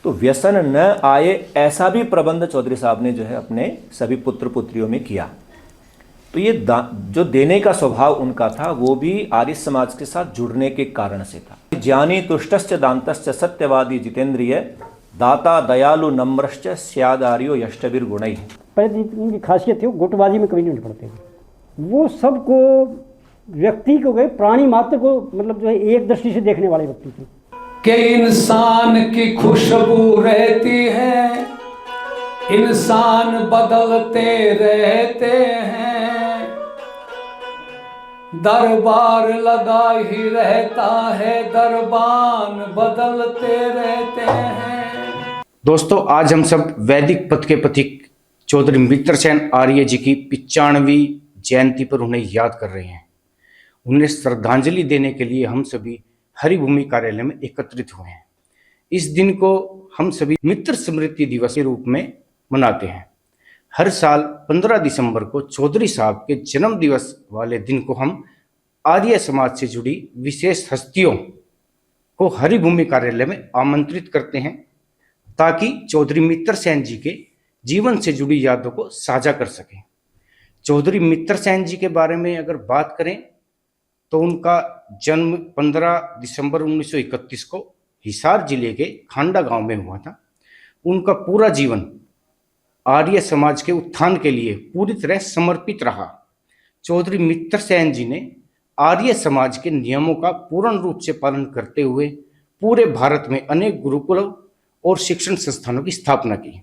तो व्यसन न आए ऐसा भी प्रबंध चौधरी साहब ने जो है अपने सभी पुत्र पुत्रियों में किया। तो ये जो देने का स्वभाव उनका था वो भी आर्य समाज के साथ जुड़ने के कारण से था। ज्ञानी तुष्टश्च दान्तश्च सत्यवादी जितेंद्रिय दाता दयालु नम्रश्च स्यादार्यो यष्टवीर गुणैः। पहले उनकी खासियत थी वो गुटबाजी में कभी नहीं पड़ते थे। वो सबको व्यक्ति को गए प्राणी मात्र को मतलब जो है एक दृष्टि से देखने वाले व्यक्ति थे। कि इंसान की खुशबू रहती है, इंसान बदलते रहते हैं, दरबार लगा ही रहता है, दरबान बदलते रहते हैं। दोस्तों, आज हम सब वैदिक पथ के पथिक चौधरी मित्रसेन आर्य जी की 95वीं जयंती पर उन्हें याद कर रहे हैं। उन्हें श्रद्धांजलि देने के लिए हम सभी हरिभूमि कार्यालय में एकत्रित हुए हैं। इस दिन को हम सभी मित्र स्मृति दिवस के रूप में मनाते हैं। हर साल 15 दिसंबर को चौधरी साहब के जन्म दिवस वाले दिन को हम आर्य समाज से जुड़ी विशेष हस्तियों को हरिभूमि कार्यालय में आमंत्रित करते हैं ताकि चौधरी मित्रसेन जी के जीवन से जुड़ी यादों को साझा कर सकें। चौधरी मित्रसेन जी के बारे में अगर बात करें तो उनका जन्म 15 दिसंबर 1931 को हिसार जिले के खांडा गांव में हुआ था। उनका पूरा जीवन आर्य समाज के उत्थान के लिए पूरी तरह समर्पित रहा। चौधरी मित्रसेन जी ने आर्य समाज के नियमों का पूर्ण रूप से पालन करते हुए पूरे भारत में अनेक गुरुकुलों और शिक्षण संस्थानों की स्थापना की।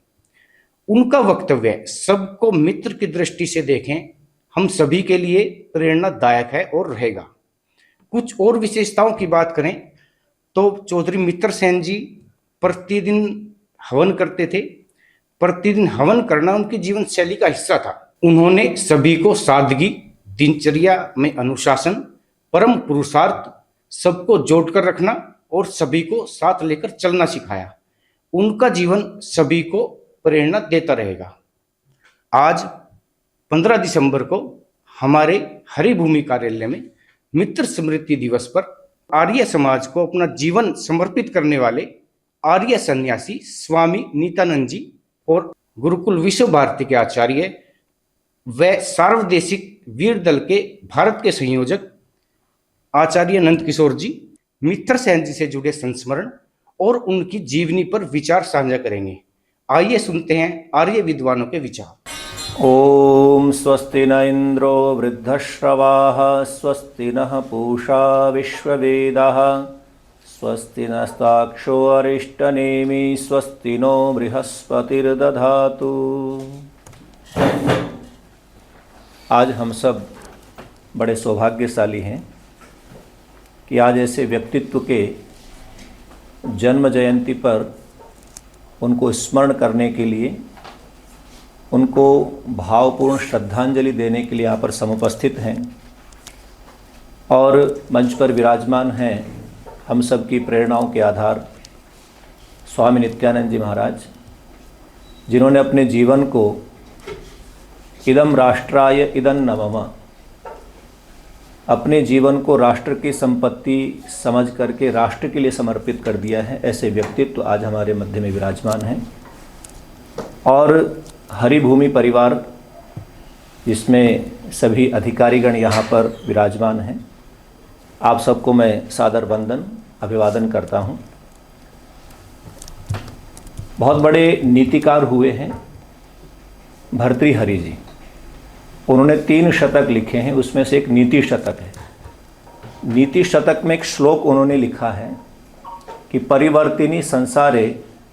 उनका वक्तव्य सबको मित्र की दृष्टि से देखें हम सभी के लिए प्रेरणादायक है और रहेगा। कुछ और विशेषताओं की बात करें तो चौधरी मित्रसेन जी प्रतिदिन हवन करते थे। प्रतिदिन हवन करना उनकी जीवन शैली का हिस्सा था। उन्होंने सभी को सादगी, दिनचर्या में अनुशासन, परम पुरुषार्थ, सबको जोड़कर रखना और सभी को साथ लेकर चलना सिखाया। उनका जीवन सभी को प्रेरणा देता रहेगा। आज 15 दिसंबर को हमारे हरिभूमि कार्यालय में मित्र स्मृति दिवस पर आर्य समाज को अपना जीवन समर्पित करने वाले आर्य सन्यासी स्वामी नित्यानंद जी और गुरुकुल विश्व भारती के आचार्य व सार्वदेशिक वीर दल के भारत के संयोजक आचार्य नंद किशोर जी मित्रसेन जी से जुड़े संस्मरण और उनकी जीवनी पर विचार साझा करेंगे। आइए सुनते हैं आर्य विद्वानों के विचार। ओम स्वस्ति न इंद्रो वृद्धश्रवाः स्वस्ति नः पूषा विश्ववेदाः स्वस्ति नस्ताक्षो अरिष्टनेमि स्वस्ति नो बृहस्पतिर्दधातु। आज हम सब बड़े सौभाग्यशाली हैं कि आज ऐसे व्यक्तित्व के जन्म जयंती पर उनको स्मरण करने के लिए, उनको भावपूर्ण श्रद्धांजलि देने के लिए यहाँ पर समुपस्थित हैं और मंच पर विराजमान हैं हम सब की प्रेरणाओं के आधार स्वामी नित्यानंद जी महाराज, जिन्होंने अपने जीवन को इदम राष्ट्राय इदं न मम, अपने जीवन को राष्ट्र की संपत्ति समझ करके राष्ट्र के लिए समर्पित कर दिया है। ऐसे व्यक्तित्व आज हमारे मध्य में विराजमान हैं और हरिभूमि परिवार जिसमें सभी अधिकारीगण यहाँ पर विराजमान हैं, आप सबको मैं सादर वंदन अभिवादन करता हूँ। बहुत बड़े नीतिकार हुए हैं भर्तृहरि जी। उन्होंने 3 शतक लिखे हैं, उसमें से एक नीति शतक है। नीति शतक में एक श्लोक उन्होंने लिखा है कि परिवर्तिनी संसारे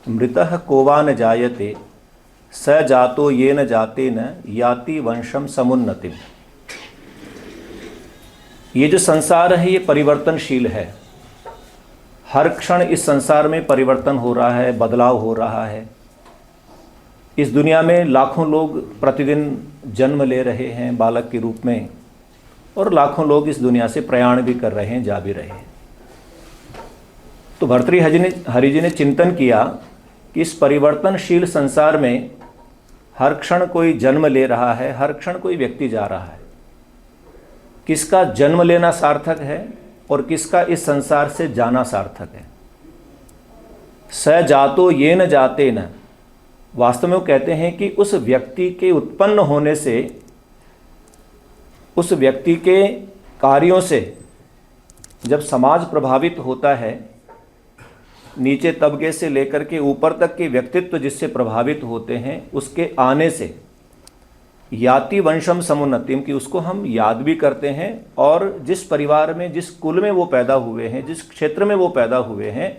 मृतः कोवा न जायते स जातो ये न जाते न याति वंशम समुन्नतिम। ये जो संसार है ये परिवर्तनशील है। हर क्षण इस संसार में परिवर्तन हो रहा है, बदलाव हो रहा है। इस दुनिया में लाखों लोग प्रतिदिन जन्म ले रहे हैं बालक के रूप में और लाखों लोग इस दुनिया से प्रयाण भी कर रहे हैं, जा भी रहे हैं। तो भर्तृहरि जी ने चिंतन किया कि इस परिवर्तनशील संसार में हर क्षण कोई जन्म ले रहा है, हर क्षण कोई व्यक्ति जा रहा है। किसका जन्म लेना सार्थक है और किसका इस संसार से जाना सार्थक है। स जातो ये न जाते न। वास्तव में वो कहते हैं कि उस व्यक्ति के उत्पन्न होने से, उस व्यक्ति के कार्यों से जब समाज प्रभावित होता है, नीचे तबके से लेकर के ऊपर तक के व्यक्तित्व जिससे प्रभावित होते हैं, उसके आने से याति वंशम समुन्नतिम, कि उसको हम याद भी करते हैं और जिस परिवार में, जिस कुल में वो पैदा हुए हैं, जिस क्षेत्र में वो पैदा हुए हैं,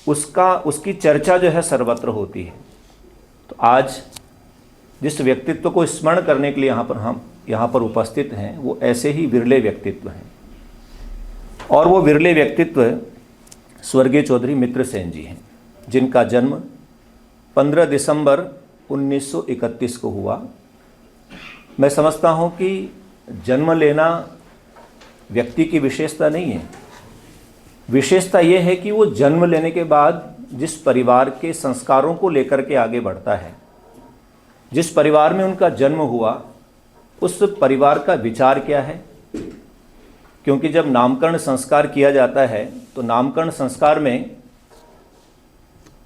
उसकी चर्चा जो है सर्वत्र होती है। तो आज जिस व्यक्तित्व को स्मरण करने के लिए हम यहाँ पर उपस्थित हैं, वो ऐसे ही विरले व्यक्तित्व हैं। और वो विरले व्यक्तित्व स्वर्गीय चौधरी मित्रसेन जी हैं, जिनका जन्म 15 दिसंबर 1931 को हुआ। मैं समझता हूँ कि जन्म लेना व्यक्ति की विशेषता नहीं है। विशेषता ये है कि वो जन्म लेने के बाद जिस परिवार के संस्कारों को लेकर के आगे बढ़ता है, जिस परिवार में उनका जन्म हुआ, उस परिवार का विचार क्या है। क्योंकि जब नामकरण संस्कार किया जाता है तो नामकरण संस्कार में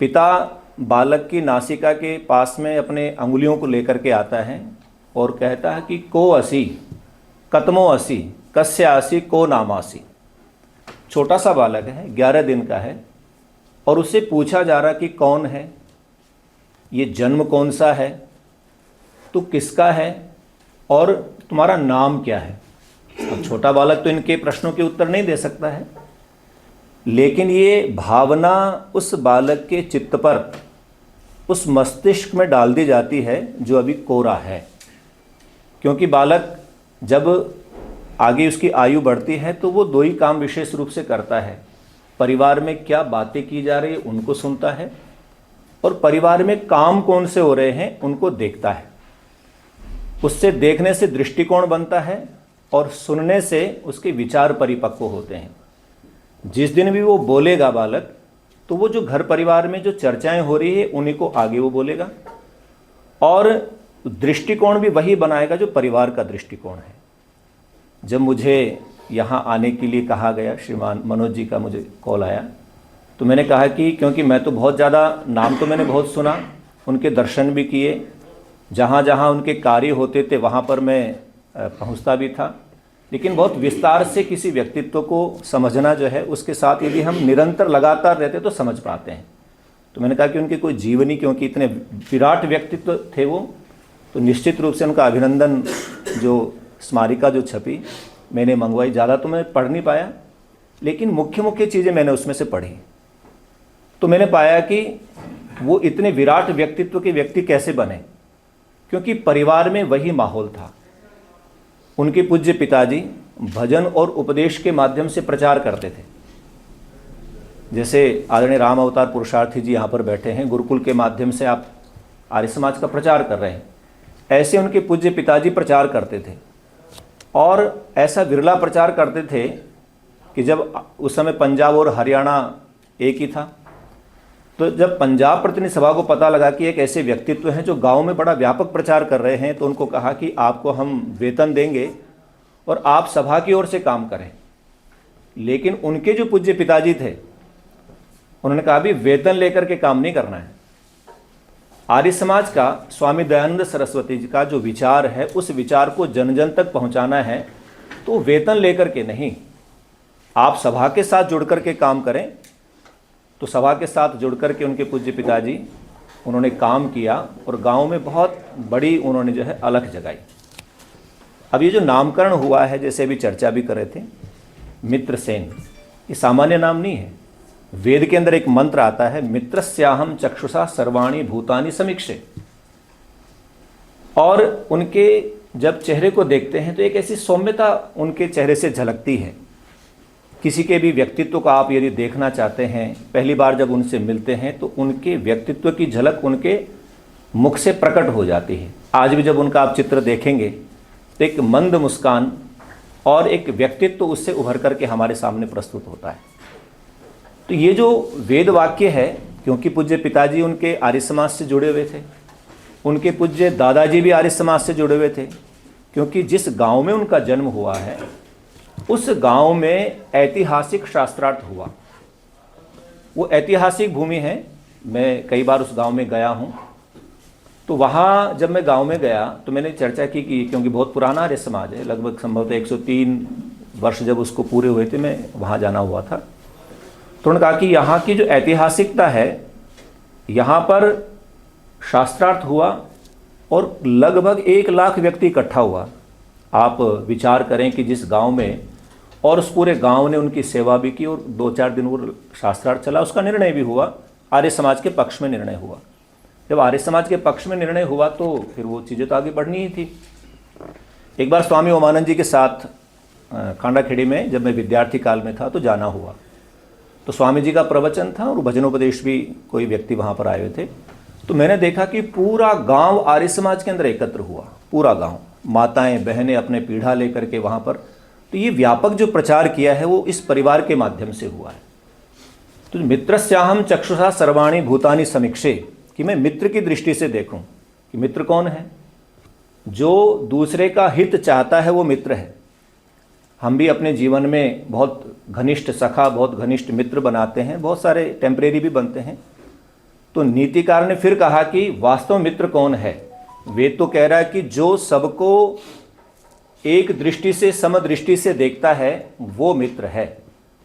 पिता बालक की नासिका के पास में अपने अंगुलियों को लेकर के आता है और कहता है कि को असी, कतमो असी, कस्य आसी, को नामासी। छोटा सा बालक है, 11 दिन का है, और उससे पूछा जा रहा कि कौन है, ये जन्म कौन सा है, तू किसका है और तुम्हारा नाम क्या है। अब छोटा बालक तो इनके प्रश्नों के उत्तर नहीं दे सकता है, लेकिन ये भावना उस बालक के चित्त पर, उस मस्तिष्क में डाल दी जाती है जो अभी कोरा है। क्योंकि बालक जब आगे उसकी आयु बढ़ती है तो वो 2 ही काम विशेष रूप से करता है। परिवार में क्या बातें की जा रही है उनको सुनता है, और परिवार में काम कौन से हो रहे हैं उनको देखता है। उससे देखने से दृष्टिकोण बनता है और सुनने से उसके विचार परिपक्व होते हैं। जिस दिन भी वो बोलेगा बालक, तो वो जो घर परिवार में जो चर्चाएं हो रही है उन्हीं को आगे वो बोलेगा, और दृष्टिकोण भी वही बनाएगा जो परिवार का दृष्टिकोण है। जब मुझे यहाँ आने के लिए कहा गया, श्रीमान मनोज जी का मुझे कॉल आया, तो मैंने कहा कि क्योंकि मैं तो बहुत ज़्यादा नाम तो मैंने बहुत सुना, उनके दर्शन भी किए, जहाँ जहाँ उनके कार्य होते थे वहाँ पर मैं पहुँचता भी था, लेकिन बहुत विस्तार से किसी व्यक्तित्व को समझना जो है, उसके साथ यदि हम निरंतर लगातार रहते तो समझ पाते हैं। तो मैंने कहा कि उनकी कोई जीवनी, क्योंकि इतने विराट व्यक्तित्व थे वो, तो निश्चित रूप से उनका अभिनंदन जो स्मारिका जो छपी मैंने मंगवाई। ज़्यादा तो मैं पढ़ नहीं पाया, लेकिन मुख्य मुख्य चीज़ें मैंने उसमें से पढ़ी। तो मैंने पाया कि वो इतने विराट व्यक्तित्व के व्यक्ति कैसे बने, क्योंकि परिवार में वही माहौल था। उनके पूज्य पिताजी भजन और उपदेश के माध्यम से प्रचार करते थे। जैसे आदरणीय राम अवतार पुरुषार्थी जी यहाँ पर बैठे हैं, गुरुकुल के माध्यम से आप आर्य समाज का प्रचार कर रहे हैं, ऐसे उनके पूज्य पिताजी प्रचार करते थे। और ऐसा विरला प्रचार करते थे कि जब उस समय पंजाब और हरियाणा एक ही था, तो जब पंजाब प्रतिनिधि सभा को पता लगा कि एक ऐसे व्यक्तित्व हैं जो गांव में बड़ा व्यापक प्रचार कर रहे हैं, तो उनको कहा कि आपको हम वेतन देंगे और आप सभा की ओर से काम करें। लेकिन उनके जो पूज्य पिताजी थे, उन्होंने कहा भी वेतन लेकर के काम नहीं करना है। आर्य समाज का स्वामी दयानंद सरस्वती जी का जो विचार है, उस विचार को जन जन तक पहुंचाना है, तो वेतन लेकर के नहीं, आप सभा के साथ जुड़ कर के काम करें। तो सभा के साथ जुड़ कर के उनके पूज्य पिताजी उन्होंने काम किया और गांव में बहुत बड़ी उन्होंने जो है अलख जगाई। अब ये जो नामकरण हुआ है, जैसे अभी चर्चा भी कर रहे थे, मित्रसेन, ये सामान्य नाम नहीं है। वेद के अंदर एक मंत्र आता है, मित्रस्याहम चक्षुषा सर्वाणि भूतानि समीक्षे। और उनके जब चेहरे को देखते हैं तो एक ऐसी सौम्यता उनके चेहरे से झलकती है। किसी के भी व्यक्तित्व को आप यदि देखना चाहते हैं, पहली बार जब उनसे मिलते हैं तो उनके व्यक्तित्व की झलक उनके मुख से प्रकट हो जाती है। आज भी जब उनका आप चित्र देखेंगे तो एक मंद मुस्कान और एक व्यक्तित्व उससे उभर करके हमारे सामने प्रस्तुत होता है। तो ये जो वेद वाक्य है, क्योंकि पूज्य पिताजी उनके आर्य समाज से जुड़े हुए थे, उनके पूज्य दादाजी भी आर्य समाज से जुड़े हुए थे, क्योंकि जिस गांव में उनका जन्म हुआ है उस गांव में ऐतिहासिक शास्त्रार्थ हुआ। वो ऐतिहासिक भूमि है। मैं कई बार उस गांव में गया हूँ। तो वहाँ जब मैं गांव में गया तो मैंने चर्चा की कि क्योंकि बहुत पुराना आर्य समाज है, लगभग संभवतः 103 वर्ष जब उसको पूरे हुए थे, मैं वहाँ जाना हुआ था। तो उन्होंने कहा कि यहाँ की जो ऐतिहासिकता है, यहाँ पर शास्त्रार्थ हुआ और लगभग 1 लाख व्यक्ति इकट्ठा हुआ। आप विचार करें कि जिस गांव में, और उस पूरे गांव ने उनकी सेवा भी की और 2-4 दिन वो शास्त्रार्थ चला, उसका निर्णय भी हुआ, आर्य समाज के पक्ष में निर्णय हुआ। जब आर्य समाज के पक्ष में निर्णय हुआ तो फिर वो चीज़ें तो आगे बढ़नी ही थी। एक बार स्वामी ओमानंद जी के साथ खांडाखेड़ी में जब मैं विद्यार्थी काल में था तो जाना हुआ। तो स्वामी जी का प्रवचन था और भजनोपदेश भी कोई व्यक्ति वहाँ पर आए हुए थे। तो मैंने देखा कि पूरा गांव आर्य समाज के अंदर एकत्र हुआ, पूरा गांव, माताएं बहनें अपने पीढ़ा लेकर के वहाँ पर। तो ये व्यापक जो प्रचार किया है वो इस परिवार के माध्यम से हुआ है। तो मित्रस्याहम चक्षुषा सर्वाणि भूतानि समीक्षे, कि मैं मित्र की दृष्टि से देखूं कि मित्र कौन है। जो दूसरे का हित चाहता है वो मित्र है। हम भी अपने जीवन में बहुत घनिष्ठ सखा, बहुत घनिष्ठ मित्र बनाते हैं, बहुत सारे टेम्परेरी भी बनते हैं। तो नीतिकार ने फिर कहा कि वास्तव मित्र कौन है। वेद तो कह रहा है कि जो सबको एक दृष्टि से, समदृष्टि से देखता है वो मित्र है।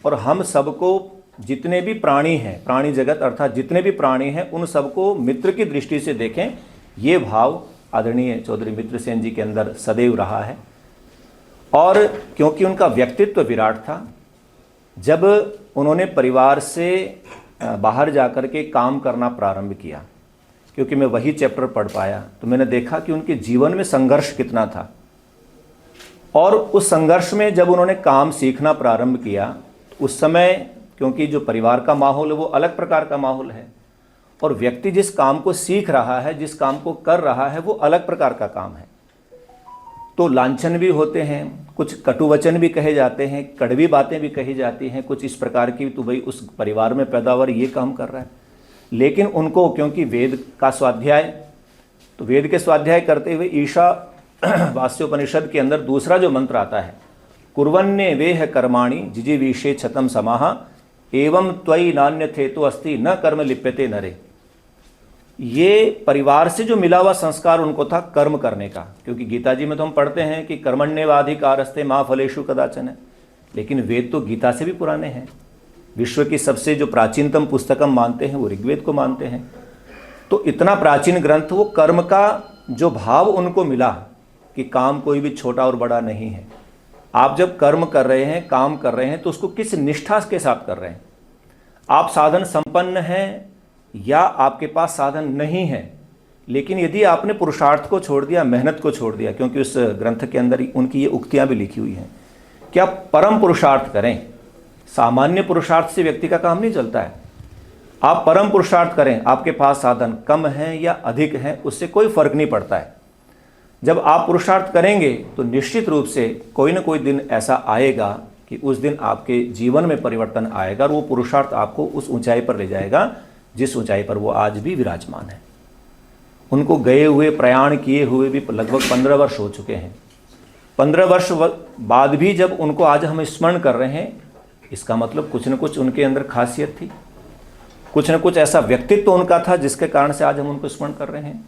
और हम सबको, जितने भी प्राणी हैं, प्राणी जगत अर्थात जितने भी प्राणी हैं, उन सबको मित्र की दृष्टि से देखें, ये भाव आदरणीय चौधरी मित्रसेन जी के अंदर सदैव रहा है। और क्योंकि उनका व्यक्तित्व विराट था, जब उन्होंने परिवार से बाहर जाकर के काम करना प्रारंभ किया, क्योंकि मैं वही चैप्टर पढ़ पाया, तो मैंने देखा कि उनके जीवन में संघर्ष कितना था। और उस संघर्ष में जब उन्होंने काम सीखना प्रारंभ किया, उस समय क्योंकि जो परिवार का माहौल है वो अलग प्रकार का माहौल है, और व्यक्ति जिस काम को सीख रहा है, जिस काम को कर रहा है, वो अलग प्रकार का काम है। तो लांछन भी होते हैं, कुछ कटुवचन भी कहे जाते हैं, कड़वी बातें भी कही जाती हैं, कुछ इस प्रकार की, तो भाई उस परिवार में पैदावार ये काम कर रहा है। लेकिन उनको क्योंकि वेद का स्वाध्याय, तो वेद के स्वाध्याय करते हुए ईशा वास्योपनिषद के अंदर दूसरा जो मंत्र आता है, कुर्वन्ने वेह कर्माणि जिजीविषे छतम समाह एवं त्वयि नान्य थे तो अस्ति न कर्म लिप्यते नरे। ये परिवार से जो मिला हुआ संस्कार उनको था कर्म करने का, क्योंकि गीता जी में तो हम पढ़ते हैं कि कर्मण्येवाधिकारस्ते मा फलेषु कदाचन है। लेकिन वेद तो गीता से भी पुराने हैं। विश्व की सबसे जो प्राचीनतम पुस्तक हम मानते हैं वो ऋग्वेद को मानते हैं। तो इतना प्राचीन ग्रंथ, वो कर्म का जो भाव उनको मिला कि काम कोई भी छोटा और बड़ा नहीं है। आप जब कर्म कर रहे हैं, काम कर रहे हैं, तो उसको किस निष्ठा के साथ कर रहे हैं। आप साधन संपन्न हैं या आपके पास साधन नहीं है, लेकिन यदि आपने पुरुषार्थ को छोड़ दिया, मेहनत को छोड़ दिया, क्योंकि उस ग्रंथ के अंदर उनकी ये उक्तियां भी लिखी हुई हैं कि आप परम पुरुषार्थ करें। सामान्य पुरुषार्थ से व्यक्ति का काम नहीं चलता है। आप परम पुरुषार्थ करें, आपके पास साधन कम है या अधिक है, उससे कोई फर्क नहीं पड़ता है। जब आप पुरुषार्थ करेंगे तो निश्चित रूप से कोई ना कोई दिन ऐसा आएगा कि उस दिन आपके जीवन में परिवर्तन आएगा, और वो पुरुषार्थ आपको उस ऊंचाई पर ले जाएगा जिस ऊंचाई पर वो आज भी विराजमान है। उनको गए हुए, प्रयाण किए हुए भी लगभग 15 वर्ष हो चुके हैं। 15 वर्ष बाद भी जब उनको आज हम स्मरण कर रहे हैं, इसका मतलब कुछ न कुछ उनके अंदर खासियत थी, कुछ न कुछ ऐसा व्यक्तित्व उनका था जिसके कारण से आज हम उनको स्मरण कर रहे हैं।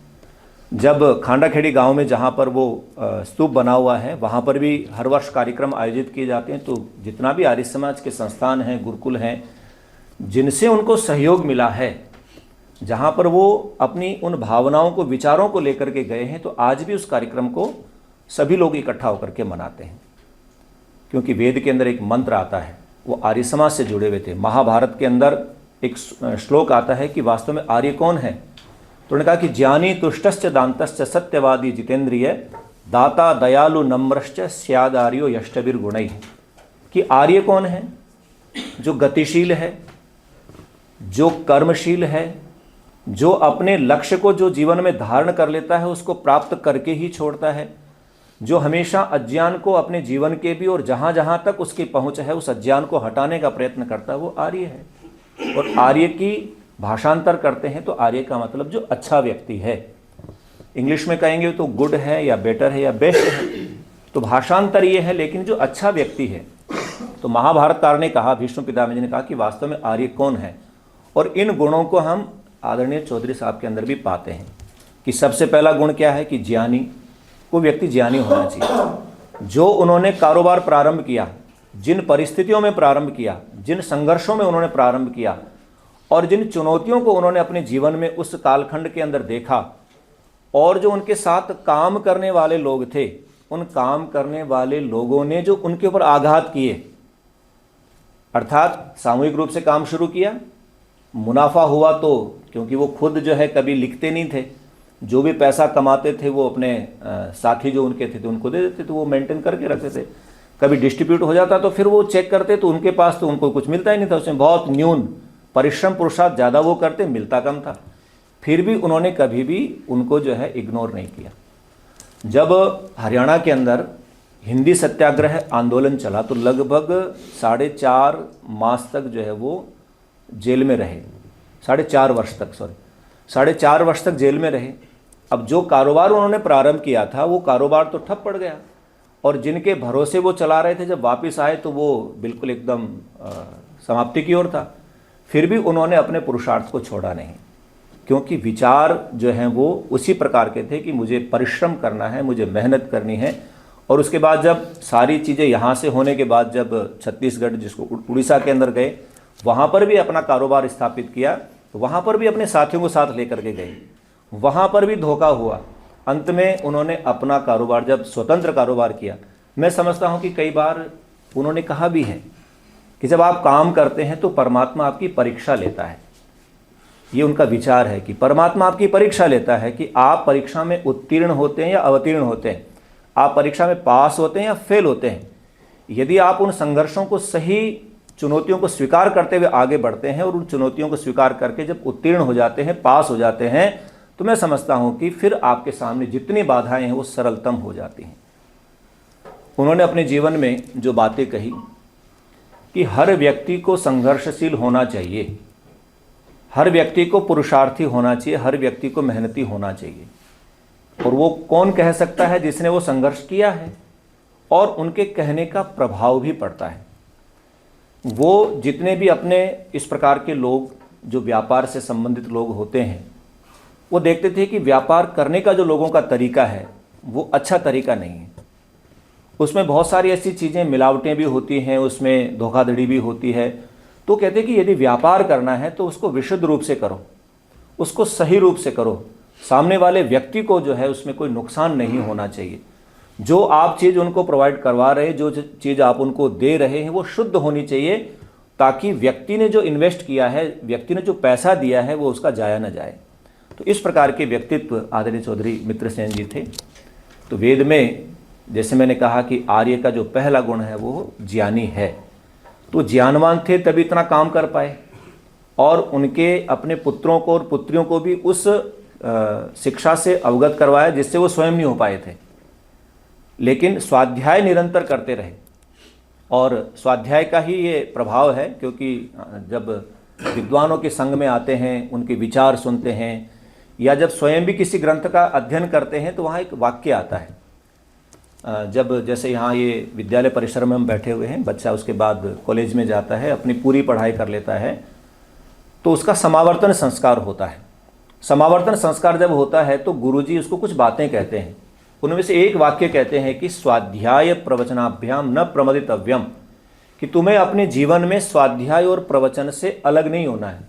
जब खांडाखेड़ी गांव में जहाँ पर वो स्तूप बना हुआ है, वहाँ पर भी हर वर्ष कार्यक्रम आयोजित किए जाते हैं। तो जितना भी आर्य समाज के संस्थान हैं, गुरुकुल हैं, जिनसे उनको सहयोग मिला है, जहाँ पर वो अपनी उन भावनाओं को, विचारों को लेकर के गए हैं, तो आज भी उस कार्यक्रम को सभी लोग इकट्ठा होकर के मनाते हैं। क्योंकि वेद के अंदर एक मंत्र आता है, वो आर्य समाज से जुड़े हुए थे। महाभारत के अंदर एक श्लोक आता है कि वास्तव में आर्य कौन है। तो उन्होंने कहा कि ज्ञानी तुष्टश्च दान्तश्च सत्यवादी जितेंद्रिय दाता दयालु नम्रश्च स्यादार्यो यष्टभिर गुणैः। कि आर्य कौन है? जो गतिशील है, जो कर्मशील है, जो अपने लक्ष्य को जो जीवन में धारण कर लेता है उसको प्राप्त करके ही छोड़ता है, जो हमेशा अज्ञान को अपने जीवन के भी और जहाँ जहाँ तक उसकी पहुँच है उस अज्ञान को हटाने का प्रयत्न करता है, वो आर्य है। और आर्य की भाषांतर करते हैं तो आर्य का मतलब जो अच्छा व्यक्ति है। इंग्लिश में कहेंगे तो गुड है या बेटर है या बेस्ट है, तो भाषांतर ये है, लेकिन जो अच्छा व्यक्ति है। तो महाभारतकार ने कहा, भीष्म पितामह जी ने कहा कि वास्तव में आर्य कौन है, और इन गुणों को हम आदरणीय चौधरी साहब के अंदर भी पाते हैं कि सबसे पहला गुण क्या है कि ज्ञानी, को व्यक्ति ज्ञानी होना चाहिए। जो उन्होंने कारोबार प्रारंभ किया, जिन परिस्थितियों में प्रारंभ किया, जिन संघर्षों में उन्होंने प्रारंभ किया और जिन चुनौतियों को उन्होंने अपने जीवन में उस कालखंड के अंदर देखा, और जो उनके साथ काम करने वाले लोग थे, उन काम करने वाले लोगों ने जो उनके ऊपर आघात किए, अर्थात सामूहिक रूप से काम शुरू किया, मुनाफा हुआ तो क्योंकि वो खुद जो है कभी लिखते नहीं थे, जो भी पैसा कमाते थे वो अपने साथी जो उनके थे उनको दे देते थे, वो मेंटेन करके रखते थे। कभी डिस्ट्रीब्यूट हो जाता तो फिर वो चेक करते तो उनके पास तो उनको कुछ मिलता ही नहीं था, उसमें बहुत न्यून परिश्रम पुरुषार्थ ज़्यादा वो करते, मिलता कम था। फिर भी उन्होंने कभी भी उनको जो है इग्नोर नहीं किया। जब हरियाणा के अंदर हिंदी सत्याग्रह आंदोलन चला तो लगभग 4.5 मास तक जो है वो जेल में रहे, 4.5 वर्ष तक, 4.5 वर्ष तक जेल में रहे। अब जो कारोबार उन्होंने प्रारंभ किया था वो कारोबार तो ठप पड़ गया, और जिनके भरोसे वो चला रहे थे जब वापस आए तो वो बिल्कुल एकदम समाप्ति की ओर था। फिर भी उन्होंने अपने पुरुषार्थ को छोड़ा नहीं, क्योंकि विचार जो हैं वो उसी प्रकार के थे कि मुझे परिश्रम करना है, मुझे मेहनत करनी है। और उसके बाद जब सारी चीज़ें यहाँ से होने के बाद जब छत्तीसगढ़, जिसको उड़ीसा के अंदर गए, वहाँ पर भी अपना कारोबार स्थापित किया, तो वहाँ पर भी अपने साथियों को साथ लेकर के गए, वहाँ पर भी धोखा हुआ। अंत में उन्होंने अपना कारोबार जब स्वतंत्र कारोबार किया, मैं समझता हूँ कि कई बार उन्होंने कहा भी है कि जब आप काम करते हैं तो परमात्मा आपकी परीक्षा लेता है। ये उनका विचार है कि परमात्मा आपकी परीक्षा लेता है कि आप परीक्षा में उत्तीर्ण होते हैं या अवतीर्ण होते हैं, आप परीक्षा में पास होते हैं या फेल होते हैं। यदि आप उन संघर्षों को, सही चुनौतियों को स्वीकार करते हुए आगे बढ़ते हैं और उन चुनौतियों को स्वीकार करके जब उत्तीर्ण हो जाते हैं, पास हो जाते हैं, तो मैं समझता हूं कि फिर आपके सामने जितनी बाधाएं हैं वो सरलतम हो जाती हैं। उन्होंने अपने जीवन में जो बातें कही कि हर व्यक्ति को संघर्षशील होना चाहिए, हर व्यक्ति को पुरुषार्थी होना चाहिए, हर व्यक्ति को मेहनती होना चाहिए। और वो कौन कह सकता है? जिसने वो संघर्ष किया है और उनके कहने का प्रभाव भी पड़ता है। वो जितने भी अपने इस प्रकार के लोग जो व्यापार से संबंधित लोग होते हैं, वो देखते थे कि व्यापार करने का जो लोगों का तरीका है वो अच्छा तरीका नहीं है। उसमें बहुत सारी ऐसी चीज़ें, मिलावटें भी होती हैं, उसमें धोखाधड़ी भी होती है। तो कहते कि यदि व्यापार करना है तो उसको विशुद्ध रूप से करो, उसको सही रूप से करो, सामने वाले व्यक्ति को जो है उसमें कोई नुकसान नहीं होना चाहिए। जो आप चीज़ उनको प्रोवाइड करवा रहे हैं, जो चीज़ आप उनको दे रहे हैं, वो शुद्ध होनी चाहिए, ताकि व्यक्ति ने जो इन्वेस्ट किया है, व्यक्ति ने जो पैसा दिया है, वो उसका जाया न जाए। तो इस प्रकार के व्यक्तित्व आदरणीय चौधरी मित्रसेन जी थे। तो वेद में जैसे मैंने कहा कि आर्य का जो पहला गुण है वो ज्ञानी है। तो ज्ञानवान थे तभी इतना काम कर पाए, और उनके अपने पुत्रों को और पुत्रियों को भी उस शिक्षा से अवगत करवाया जिससे वो स्वयं नहीं हो पाए थे। लेकिन स्वाध्याय निरंतर करते रहे, और स्वाध्याय का ही ये प्रभाव है, क्योंकि जब विद्वानों के संग में आते हैं, उनके विचार सुनते हैं, या जब स्वयं भी किसी ग्रंथ का अध्ययन करते हैं, तो वहाँ एक वाक्य आता है। जब जैसे यहाँ ये विद्यालय परिसर में हम बैठे हुए हैं, बच्चा उसके बाद कॉलेज में जाता है, अपनी पूरी पढ़ाई कर लेता है, तो उसका समावर्तन संस्कार होता है। समावर्तन संस्कार जब होता है तो गुरुजी उसको कुछ बातें कहते हैं। उनमें से एक वाक्य कहते हैं कि स्वाध्याय प्रवचनाभ्याम न प्रमदितव्यम, कि तुम्हें अपने जीवन में स्वाध्याय और प्रवचन से अलग नहीं होना है।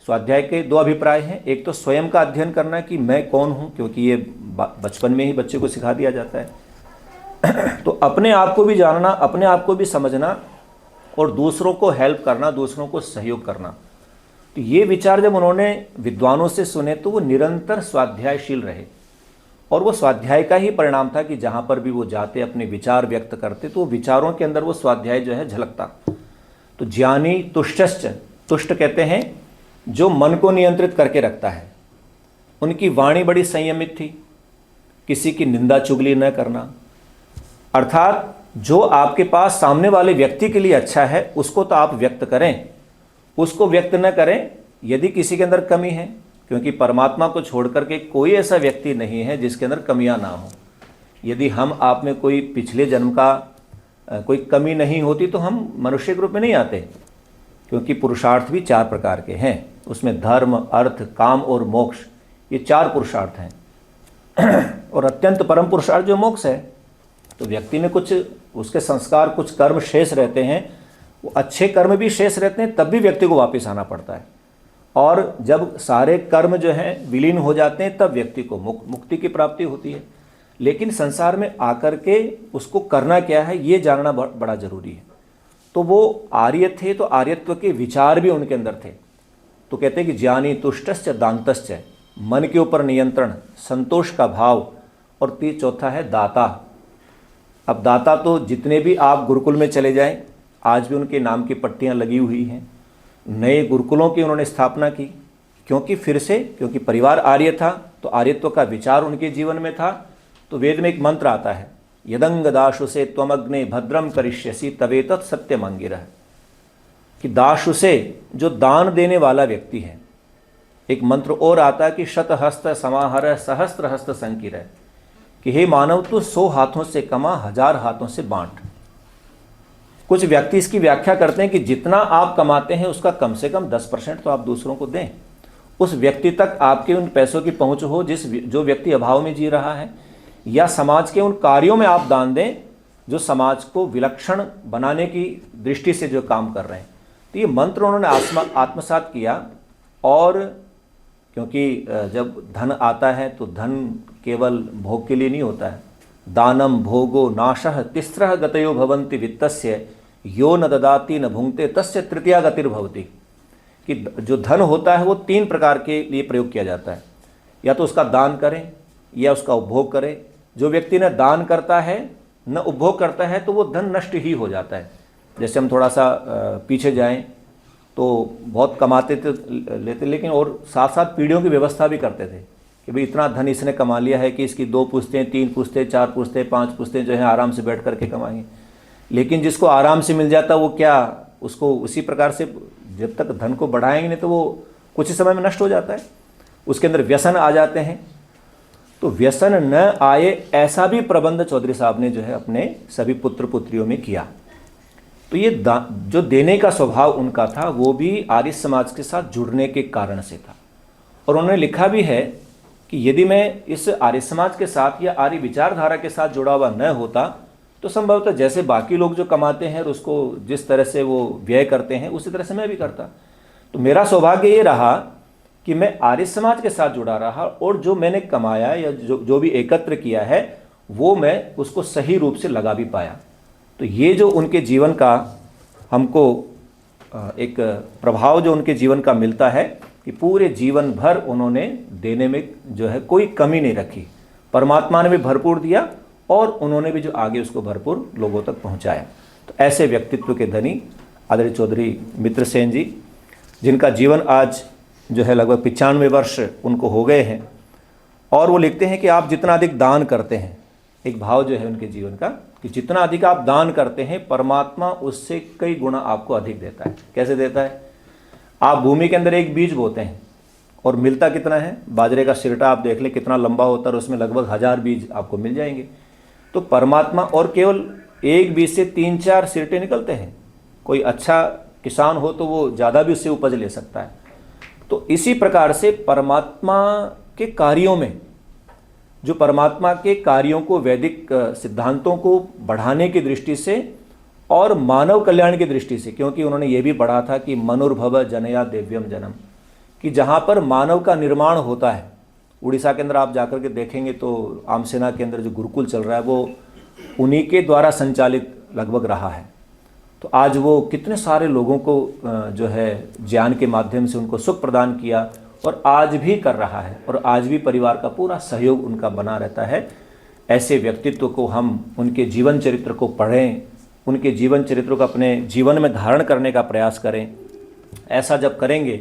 स्वाध्याय के दो अभिप्राय हैं, एक तो स्वयं का अध्ययन करना कि मैं कौन हूँ, क्योंकि ये बचपन में ही बच्चे को सिखा दिया जाता है। तो अपने आप को भी जानना, अपने आप को भी समझना, और दूसरों को हेल्प करना, दूसरों को सहयोग करना। तो ये विचार जब उन्होंने विद्वानों से सुने तो वो निरंतर स्वाध्यायशील रहे, और वो स्वाध्याय का ही परिणाम था कि जहाँ पर भी वो जाते, अपने विचार व्यक्त करते, तो विचारों के अंदर वो स्वाध्याय जो है झलकता। तो ज्ञानी तुष्टश्च, तुष्ट कहते हैं जो मन को नियंत्रित करके रखता है। उनकी वाणी बड़ी संयमित थी, किसी की निंदा चुगली न करना, अर्थात जो आपके पास सामने वाले व्यक्ति के लिए अच्छा है उसको तो आप व्यक्त करें, उसको व्यक्त न करें यदि किसी के अंदर कमी है, क्योंकि परमात्मा को छोड़ करके कोई ऐसा व्यक्ति नहीं है जिसके अंदर कमियां ना हो। यदि हम आप में कोई पिछले जन्म का कोई कमी नहीं होती तो हम मनुष्य के रूप में नहीं आते, क्योंकि पुरुषार्थ भी 4 प्रकार के हैं। उसमें धर्म, अर्थ, काम और मोक्ष, ये 4 पुरुषार्थ हैं। और अत्यंत परम पुरुषार्थ जो मोक्ष है, तो व्यक्ति में कुछ उसके संस्कार, कुछ कर्म शेष रहते हैं, वो अच्छे कर्म भी शेष रहते हैं, तब भी व्यक्ति को वापस आना पड़ता है। और जब सारे कर्म जो हैं विलीन हो जाते हैं, तब व्यक्ति को मुक्ति की प्राप्ति होती है। लेकिन संसार में आकर के उसको करना क्या है, ये जानना बड़ा जरूरी है। तो वो आर्य थे, तो आर्यत्व के विचार भी उनके अंदर थे। तो कहते हैं कि ज्ञानी तुष्टश्च दांतश्च, मन के ऊपर नियंत्रण, संतोष का भाव, और चौथा है दाता। अब दाता तो जितने भी आप गुरुकुल में चले जाएं, आज भी उनके नाम की पट्टियां लगी हुई हैं। नए गुरुकुलों की उन्होंने स्थापना की, क्योंकि परिवार आर्य था, तो आर्यत्व का विचार उनके जीवन में था। तो वेद में एक मंत्र आता है, यदंग दाशु से त्वमग्ने भद्रम करिष्यसि तवेतत् सत्यम अंगिरः, कि दाशु से जो दान देने वाला व्यक्ति है। एक मंत्र और आता है कि शतहस्त समाहर सहस्त्र हस्त संकिरः, कि हे मानव तू 100 हाथों से कमा, 1000 हाथों से बांट। कुछ व्यक्ति इसकी व्याख्या करते हैं कि जितना आप कमाते हैं उसका कम से कम 10% तो आप दूसरों को दें। उस व्यक्ति तक आपके उन पैसों की पहुंच हो जो व्यक्ति अभाव में जी रहा है, या समाज के उन कार्यों में आप दान दें जो समाज को विलक्षण बनाने की दृष्टि से जो काम कर रहे हैं। तो ये मंत्र उन्होंने आत्मसात किया। और क्योंकि जब धन आता है तो धन केवल भोग के लिए नहीं होता है। दानम भोगो नाशः तिस्रः गतयो भवन्ति वित्तस्य, यो न ददाति न भुंक्ते तस्य तृतीया गतिर्भवति, कि जो धन होता है वो 3 प्रकार के लिए प्रयोग किया जाता है। या तो उसका दान करें या उसका उपभोग करें। जो व्यक्ति न दान करता है न उपभोग करता है तो वो धन नष्ट ही हो जाता है। जैसे हम थोड़ा सा पीछे जाएं तो बहुत कमाते थे, लेते, लेकिन और साथ साथ पीढ़ियों की व्यवस्था भी करते थे कि भाई इतना धन इसने कमा लिया है कि इसकी 2 पुश्तें, 3 पुश्तें, 4 पुश्तें, 5 पुश्तें जो है आराम से बैठ करके कमाएंगे। लेकिन जिसको आराम से मिल जाता वो क्या, उसको उसी प्रकार से जब तक धन को बढ़ाएंगे नहीं तो वो कुछ ही समय में नष्ट हो जाता है। उसके अंदर व्यसन आ जाते हैं। तो व्यसन न आए ऐसा भी प्रबंध चौधरी साहब ने जो है अपने सभी पुत्र पुत्रियों में किया। तो ये जो देने का स्वभाव उनका था वो भी आर्य समाज के साथ जुड़ने के कारण से था। और उन्होंने लिखा भी है कि यदि मैं इस आर्य समाज के साथ या आर्य विचारधारा के साथ जुड़ा हुआ न होता तो संभवतः जैसे बाकी लोग जो कमाते हैं और उसको जिस तरह से वो व्यय करते हैं उसी तरह से मैं भी करता। तो मेरा सौभाग्य ये रहा कि मैं आर्य समाज के साथ जुड़ा रहा और जो मैंने कमाया या जो भी एकत्र किया है वो मैं उसको सही रूप से लगा भी पाया। तो ये जो उनके जीवन का हमको एक प्रभाव जो उनके जीवन का मिलता है कि पूरे जीवन भर उन्होंने देने में जो है कोई कमी नहीं रखी। परमात्मा ने भी भरपूर दिया और उन्होंने भी जो आगे उसको भरपूर लोगों तक पहुंचाया। तो ऐसे व्यक्तित्व के धनी आदरणीय चौधरी मित्रसेन जी, जिनका जीवन आज जो है लगभग 95 वर्ष उनको हो गए हैं। और वो लिखते हैं कि आप जितना अधिक दान करते हैं, एक भाव जो है उनके जीवन का कि जितना अधिक आप दान करते हैं परमात्मा उससे कई गुना आपको अधिक देता है। कैसे देता है? आप भूमि के अंदर एक बीज बोते हैं और मिलता कितना है? बाजरे का सिरटा आप देख लें कितना लंबा होता है और उसमें लगभग 1000 बीज आपको मिल जाएंगे। तो परमात्मा और केवल एक बीज से 3-4 सिरटे निकलते हैं। कोई अच्छा किसान हो तो वो ज़्यादा भी उससे उपज ले सकता है। तो इसी प्रकार से परमात्मा के कार्यों में, जो परमात्मा के कार्यों को वैदिक सिद्धांतों को बढ़ाने की दृष्टि से और मानव कल्याण की दृष्टि से, क्योंकि उन्होंने ये भी पढ़ा था कि मनुर्भव जनया दिव्यम जन्म, कि जहाँ पर मानव का निर्माण होता है, उड़ीसा के अंदर आप जाकर के देखेंगे तो आमसेना के अंदर जो गुरुकुल चल रहा है वो उन्हीं के द्वारा संचालित लगभग रहा है। तो आज वो कितने सारे लोगों को जो है ज्ञान के माध्यम से उनको सुख प्रदान किया और आज भी कर रहा है और आज भी परिवार का पूरा सहयोग उनका बना रहता है। ऐसे व्यक्तित्व को हम उनके जीवन चरित्र को पढ़ें, उनके जीवन चरित्र को अपने जीवन में धारण करने का प्रयास करें। ऐसा जब करेंगे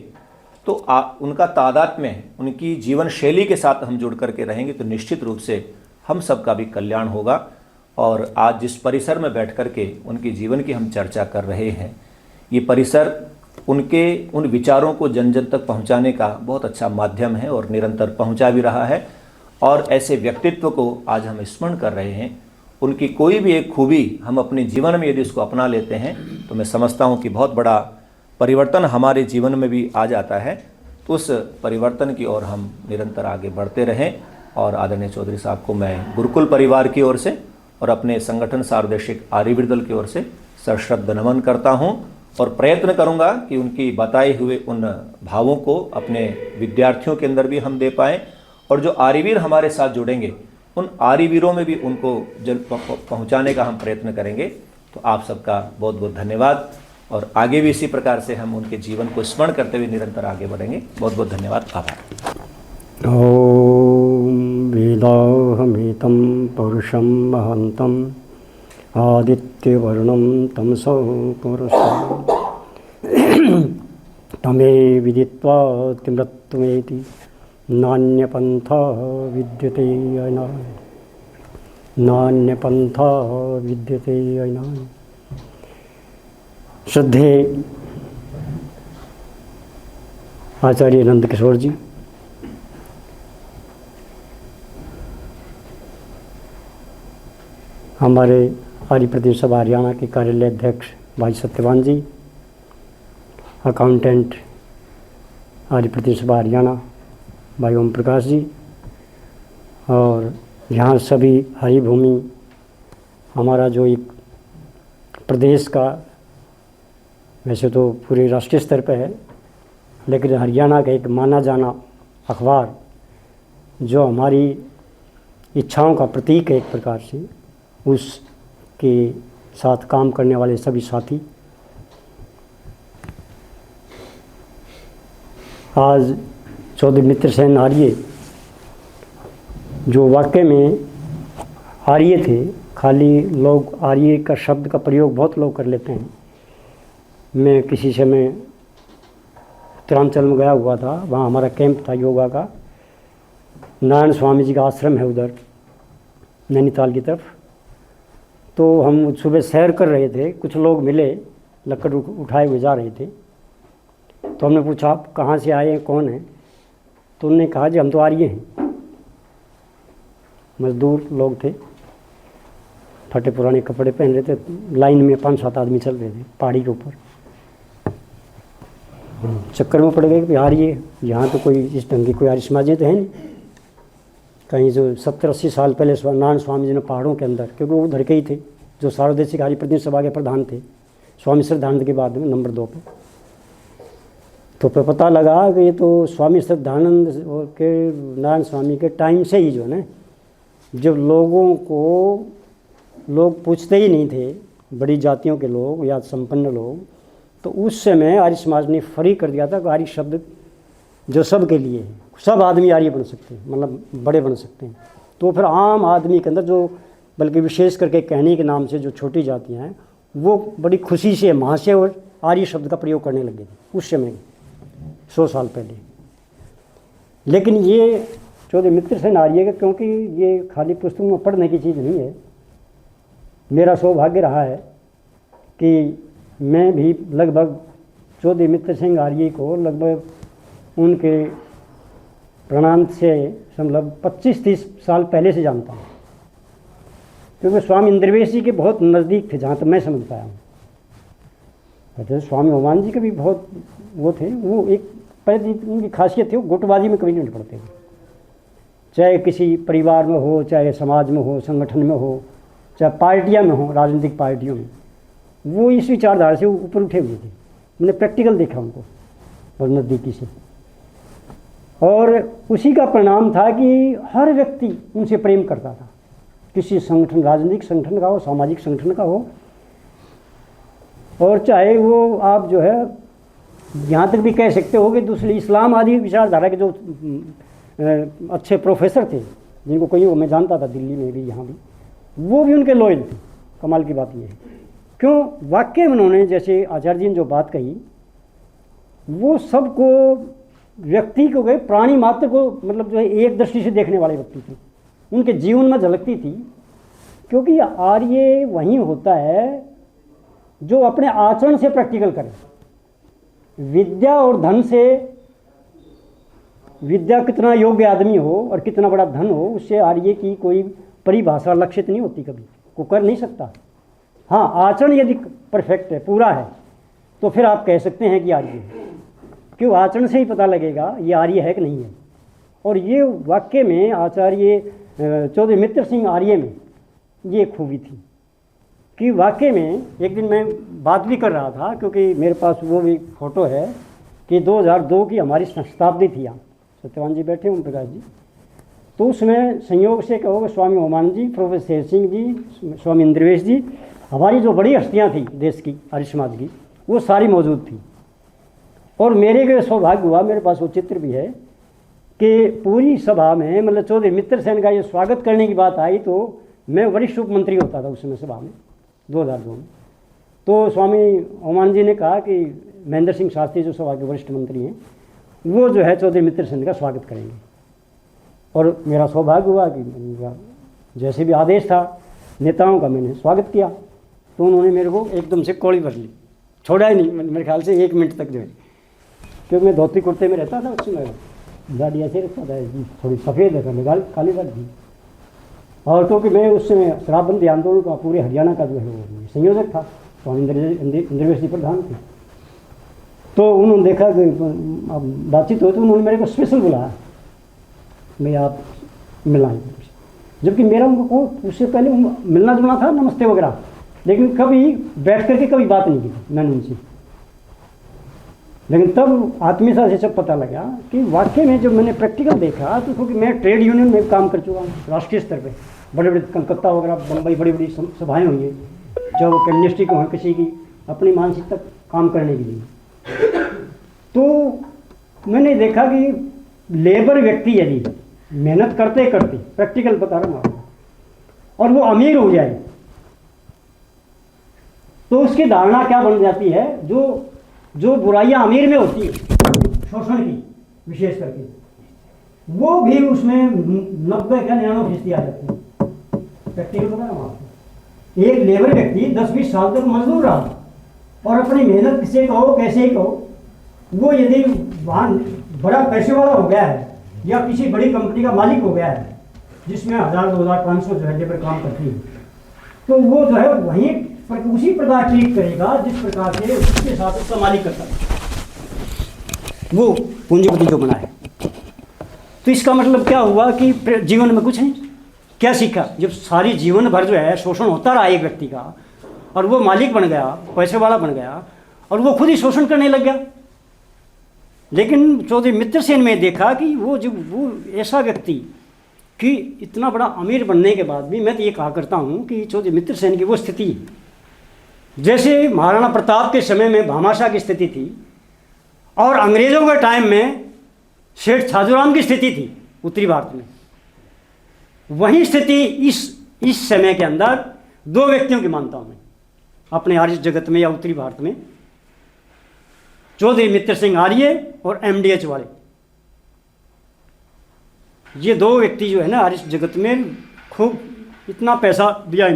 तो उनका तादात्म्य है, उनकी जीवन शैली के साथ हम जुड़ करके रहेंगे तो निश्चित रूप से हम सबका भी कल्याण होगा। और आज जिस परिसर में बैठ कर के उनके जीवन की हम चर्चा कर रहे हैं, ये परिसर उनके उन विचारों को जन जन तक पहुंचाने का बहुत अच्छा माध्यम है और निरंतर पहुंचा भी रहा है। और ऐसे व्यक्तित्व को आज हम स्मरण कर रहे हैं। उनकी कोई भी एक खूबी हम अपने जीवन में यदि उसको अपना लेते हैं तो मैं समझता हूं कि बहुत बड़ा परिवर्तन हमारे जीवन में भी आ जाता है। उस परिवर्तन की ओर हम निरंतर आगे बढ़ते रहें। और आदरणीय चौधरी साहब को मैं गुरुकुल परिवार की ओर से और अपने संगठन सार्वदेशिक आर्यवीर दल की ओर से सश्रद्ध नमन करता हूं और प्रयत्न करूंगा कि उनकी बताए हुए उन भावों को अपने विद्यार्थियों के अंदर भी हम दे पाएँ और जो आर्यवीर हमारे साथ जुड़ेंगे उन आर्यवीरों में भी उनको पहुंचाने का हम प्रयत्न करेंगे। तो आप सबका बहुत बहुत धन्यवाद और आगे भी इसी प्रकार से हम उनके जीवन को स्मरण करते हुए निरंतर आगे बढ़ेंगे। बहुत बहुत धन्यवाद, आभार। ओम वेदाहमेतं पौरुषं महन्तं आदित्यवर्णं तमसो पुरुषं तमे विदित्वा तिमृत्तमेति नान्यपन्था विद्यते अयनाय नान्यपन्था विद्यते अयनाय। श्रद्धे आचार्य नंद किशोर जी, हमारे आर्य प्रदेश सभा हरियाणा के कार्यालय अध्यक्ष भाई सत्यवान जी, अकाउंटेंट आर्य प्रदेश सभा हरियाणा भाई ओम प्रकाश जी, और यहाँ सभी हरिभूमि हमारा जो एक प्रदेश का, वैसे तो पूरे राष्ट्रीय स्तर पर है, लेकिन हरियाणा का एक माना जाना अखबार जो हमारी इच्छाओं का प्रतीक है एक प्रकार से, उसके साथ काम करने वाले सभी साथी, आज चौधरी मित्र सेन आर्य जो वाकई में आर्य थे, खाली लोग आर्य का शब्द का प्रयोग बहुत लोग कर लेते हैं। मैं किसी समय उत्तरांचल में गया हुआ था, वहाँ हमारा कैंप था योगा का, नारायण स्वामी जी का आश्रम है उधर नैनीताल की तरफ। तो हम सुबह सैर कर रहे थे, कुछ लोग मिले लकड़ उठाए हुए जा रहे थे। तो हमने पूछा आप कहाँ से आए हैं, कौन है? तो उन्होंने कहा जी हम तो आर्य हैं। मजदूर लोग थे, फटे पुराने कपड़े पहन रहे थे, लाइन में 5-7 आदमी चल रहे थे पहाड़ी के ऊपर। चक्कर में पड़ गए कि आर्य, यहाँ तो कोई इस ढंग की कोई आर्य समाज तो है नहीं। कहीं जो 70-80 साल पहले नारायण स्वामी जी ने पहाड़ों के अंदर, क्योंकि वो उधर के ही थे जो सार्वदेशिक आर्य प्रतिनिधि सभा के प्रधान थे, स्वामी श्रद्धानंद के बाद में नंबर 2 पे। तो फिर पता लगा कि ये तो स्वामी श्रद्धानंद के नारायण स्वामी के टाइम से ही जो है ना, जब लोगों को लोग पूछते ही नहीं थे, बड़ी जातियों के लोग या संपन्न लोग, तो उस समय आर्य समाज ने फ्री कर दिया था कि आर्य शब्द जो सब के लिए है, सब आदमी आर्य बन सकते हैं, मतलब बड़े बन सकते हैं। तो फिर आम आदमी के अंदर जो, बल्कि विशेष करके कहने के नाम से जो छोटी जातियाँ हैं, वो बड़ी खुशी से महाशय और आर्य शब्द का प्रयोग करने लगे थे उस समय 100 साल पहले। लेकिन ये चौधरी मित्र सेन आर्य का, क्योंकि ये खाली पुस्तक में पढ़ने की चीज़ नहीं है, मेरा सौभाग्य रहा है कि मैं भी लगभग चौधरी मित्र सिंह आर्य को लगभग उनके प्रणांत से मतलब 25-30 साल पहले से जानता हूँ, क्योंकि स्वामी इंद्रवेश जी के बहुत नज़दीक थे जहाँ तक मैं समझ पाया हूँ। अच्छा, स्वामी भगवान जी के भी बहुत वो थे, वो एक पहले उनकी खासियत थी, वो गुटबाजी में कभी नहीं पड़ते थे, चाहे किसी परिवार में हो, चाहे समाज में हो, संगठन में हो, चाहे पार्टियाँ में हो, राजनीतिक पार्टियों में, वो इस विचारधारा से ऊपर उठे हुए थे। मैंने प्रैक्टिकल देखा उनको बहुत नज़दीकी से, और उसी का परिणाम था कि हर व्यक्ति उनसे प्रेम करता था, किसी संगठन, राजनीतिक संगठन का हो, सामाजिक संगठन का हो, और चाहे वो आप जो है यहाँ तक भी कह सकते हो कि दूसरी इस्लाम आदि विचारधारा के जो अच्छे प्रोफेसर थे, जिनको कहीं वो मैं जानता था दिल्ली में भी, यहाँ भी, वो भी उनके लॉयल थे। कमाल की बात ये है, क्यों? वाकई में उन्होंने, जैसे आचार्य जी ने जो बात कही, वो सबको, व्यक्ति को गए प्राणी मात्र को, मतलब जो है एक दृष्टि से देखने वाले व्यक्ति थे, उनके जीवन में झलकती थी। क्योंकि आर्य वही होता है जो अपने आचरण से प्रैक्टिकल करे। विद्या और धन से, विद्या कितना योग्य आदमी हो और कितना बड़ा धन हो, उससे आर्य की कोई परिभाषा लक्षित नहीं होती, कभी को कर नहीं सकता। हाँ, आचरण यदि परफेक्ट है, पूरा है, तो फिर आप कह सकते हैं कि आर्य है। कि वो आचरण से ही पता लगेगा ये आर्य है कि नहीं है। और ये वाक्य में आचार्य चौधरी मित्र सिंह आर्य में ये खूबी थी कि वाकई में एक दिन मैं बात भी कर रहा था, क्योंकि मेरे पास वो भी फ़ोटो है कि 2002 की हमारी शताब्दी थी। यहाँ सत्यवान जी बैठे, ओम प्रकाश जी, तो उसमें संयोग से कहोगे स्वामी ओमान जी, प्रोफेसर शेर सिंह जी, स्वामी इंद्रवेश जी, हमारी जो बड़ी हस्तियाँ थी देश की आर्य समाज की, वो सारी मौजूद थी। और मेरे को सौभाग्य हुआ, मेरे पास वो चित्र भी है कि पूरी सभा में मतलब चौधरी मित्र सेन का ये स्वागत करने की बात आई तो मैं वरिष्ठ उप मंत्री होता था उस समय सभा में 2002 में। तो स्वामी ओमान जी ने कहा कि महेंद्र सिंह शास्त्री जो सभा के वरिष्ठ मंत्री हैं वो जो है चौधरी मित्र सेन का स्वागत करेंगे। और मेरा सौभाग्य हुआ कि जैसे भी आदेश था नेताओं का, मैंने स्वागत किया तो उन्होंने मेरे को एकदम से कौड़ी भर ली, छोड़ा ही नहीं मेरे ख्याल से 1 मिनट तक जो है, क्योंकि मैं धोती कुर्ते में रहता था, उसमें गाड़ी ऐसे रखता था, थोड़ी सफ़ेद है, काली बात थी। और क्योंकि मैं उस समय शराबबंदी आंदोलन का पूरे हरियाणा का जो है वो संयोजक था, तो इंद्रवेश जी प्रधान थे। तो उन्होंने देखा कि बातचीत हो तो उन्होंने मेरे को स्पेशल बुलाया, मैं आप मिलना है, जबकि मेरा उनको उससे पहले मिलना जुलना था, नमस्ते वगैरह, लेकिन कभी बैठ करके कभी बात नहीं की मैंने उनसे। लेकिन तब आत्मीयता से सब पता लगा कि वाकई में जब मैंने प्रैक्टिकल देखा तो, क्योंकि मैं ट्रेड यूनियन में काम कर चुका हूँ राष्ट्रीय स्तर पे, बड़े बड़े कलकत्ता वगैरह बम्बई बड़ी बड़ी सभाएं हुई हैं, चाहे वो केमिस्ट्री को हो किसी की अपनी मानसिकता काम करने के लिए। तो मैंने देखा कि लेबर व्यक्ति यदि मेहनत करते करते, प्रैक्टिकल बता रहा हूँ, और वो अमीर हो जाए तो उसकी धारणा क्या बन जाती है, जो बुराइयां अमीर में होती है शोषण की विशेष करके, वो भी उसमें 90 या 99% आ जाती है। प्रैक्टिकल बता रहा हूँ आपको, एक लेबर व्यक्ति 10-20 साल तक मजदूर रहा और अपनी मेहनत किसे कहो कैसे ही कहो, वो यदि वहाँ बड़ा पैसे वाला हो गया है या किसी बड़ी कंपनी का मालिक हो गया है जिसमें 1000, 2000, 500 जो है लेबर काम करती है, तो वो जो है वहीं पर उसी प्रकार ट्रीट करेगा जिस प्रकार से उसके साथ उसका मालिक करता है, वो पूंजीपति जो बना है। तो इसका मतलब क्या हुआ कि जीवन में कुछ नहीं, क्या सीखा, जब सारी जीवन भर जो है शोषण होता रहा एक व्यक्ति का और वो मालिक बन गया, पैसे वाला बन गया और वो खुद ही शोषण करने लग गया। लेकिन चौधरी मित्र सेन में देखा कि वो ऐसा व्यक्ति कि इतना बड़ा अमीर बनने के बाद भी, मैं तो ये कहा करता हूँ कि चौधरी मित्र सेन की वो स्थिति जैसे महाराणा प्रताप के समय में भामाशाह की स्थिति थी और अंग्रेज़ों के टाइम में सेठ छाजूराम की स्थिति थी उत्तरी भारत में, वही स्थिति इस समय के अंदर 2 व्यक्तियों की मानता हूँ मैं अपने आर्य जगत में या उत्तरी भारत में, चौधरी मित्र सिंह आर्य और MDH वाले। ये 2 व्यक्ति जो है ना आर्य जगत में खूब इतना पैसा दिया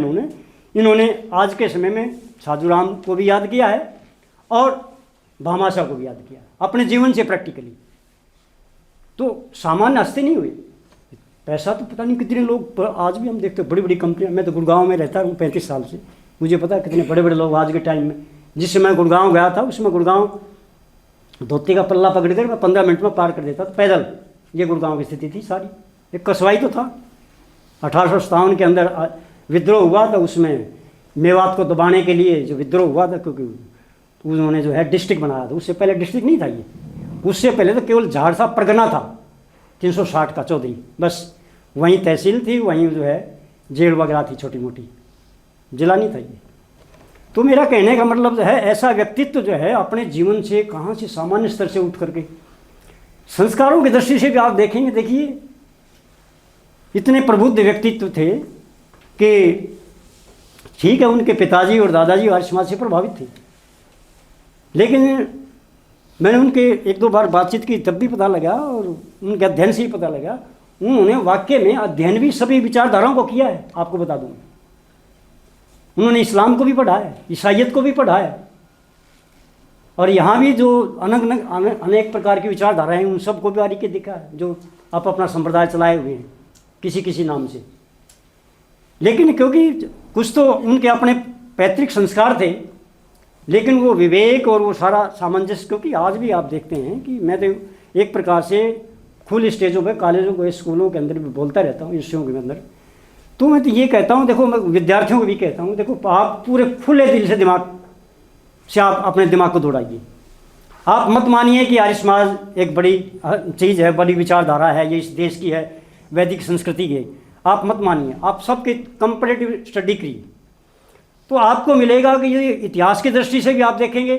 इन्होंने आज के समय में छाजूराम को भी याद किया है और भामाशाह को भी याद किया अपने जीवन से प्रैक्टिकली। तो सामान्य हस्ते नहीं हुए, पैसा तो पता नहीं कितने लोग आज भी हम देखते हैं, बड़ी बड़ी कंपनियां। मैं तो गुड़गांव में रहता हूँ 35 साल से, मुझे पता है कितने बड़े बड़े लोग आज के टाइम में। जिस समय गुड़गांव गया था उसमें गुड़गांव धोती का पल्ला पकड़ कर मैं 15 मिनट में पार कर देता था पैदल। ये गुड़गांव की स्थिति थी सारी। एक कस्बाई तो था। 1857 के अंदर विद्रोह हुआ था, उसमें मेवात को दबाने के लिए जो विद्रोह हुआ था, क्योंकि उन्होंने जो है डिस्ट्रिक्ट बनाया था। उससे पहले डिस्ट्रिक्ट नहीं था ये, उससे पहले तो केवल झाड़सा परगना था 360 का चौधरी, बस वहीं तहसील थी, वहीं जो है जेल वगैरह थी छोटी मोटी, जिला नहीं था ये। तो मेरा कहने का मतलब जो है ऐसा व्यक्तित्व जो है अपने जीवन से कहाँ से सामान्य स्तर से उठ करके संस्कारों की दृष्टि से भी आप देखेंगे, देखिए इतने प्रबुद्ध व्यक्तित्व थे कि ठीक है उनके पिताजी और दादाजी आर्य समाज से प्रभावित थे, लेकिन मैंने उनके 1-2 बार बातचीत की तब भी पता लगा और उनके अध्ययन से ही पता लगा उन्होंने वाकई में अध्ययन भी सभी विचारधाराओं को किया है। आपको बता दूँ उन्होंने इस्लाम को भी पढ़ा है, ईसाइयत को भी पढ़ा है, और यहाँ भी जो अनेक प्रकार की विचारधाराएं हैं उन सबको भी बारीकी दिखा है, जो आप अपना संप्रदाय चलाए हुए हैं किसी नाम से। लेकिन क्योंकि कुछ तो उनके अपने पैतृक संस्कार थे लेकिन वो विवेक और वो सारा सामंजस्य, क्योंकि आज भी आप देखते हैं कि मैं तो एक प्रकार से खुले स्टेजों पे, कॉलेजों के, स्कूलों के अंदर भी बोलता रहता हूँ, विषयों के अंदर, तो मैं तो ये कहता हूँ, देखो मैं विद्यार्थियों को भी कहता हूँ, देखो आप पूरे खुले दिल से दिमाग से आप अपने दिमाग को दौड़ाइए। आप मत मानिए कि आर्य समाज एक बड़ी चीज़ है, बड़ी विचारधारा है, ये इस देश की है, वैदिक संस्कृति की, आप मत मानिए। आप सबके कंपैरेटिव स्टडी करिए तो आपको मिलेगा कि ये इतिहास की दृष्टि से भी आप देखेंगे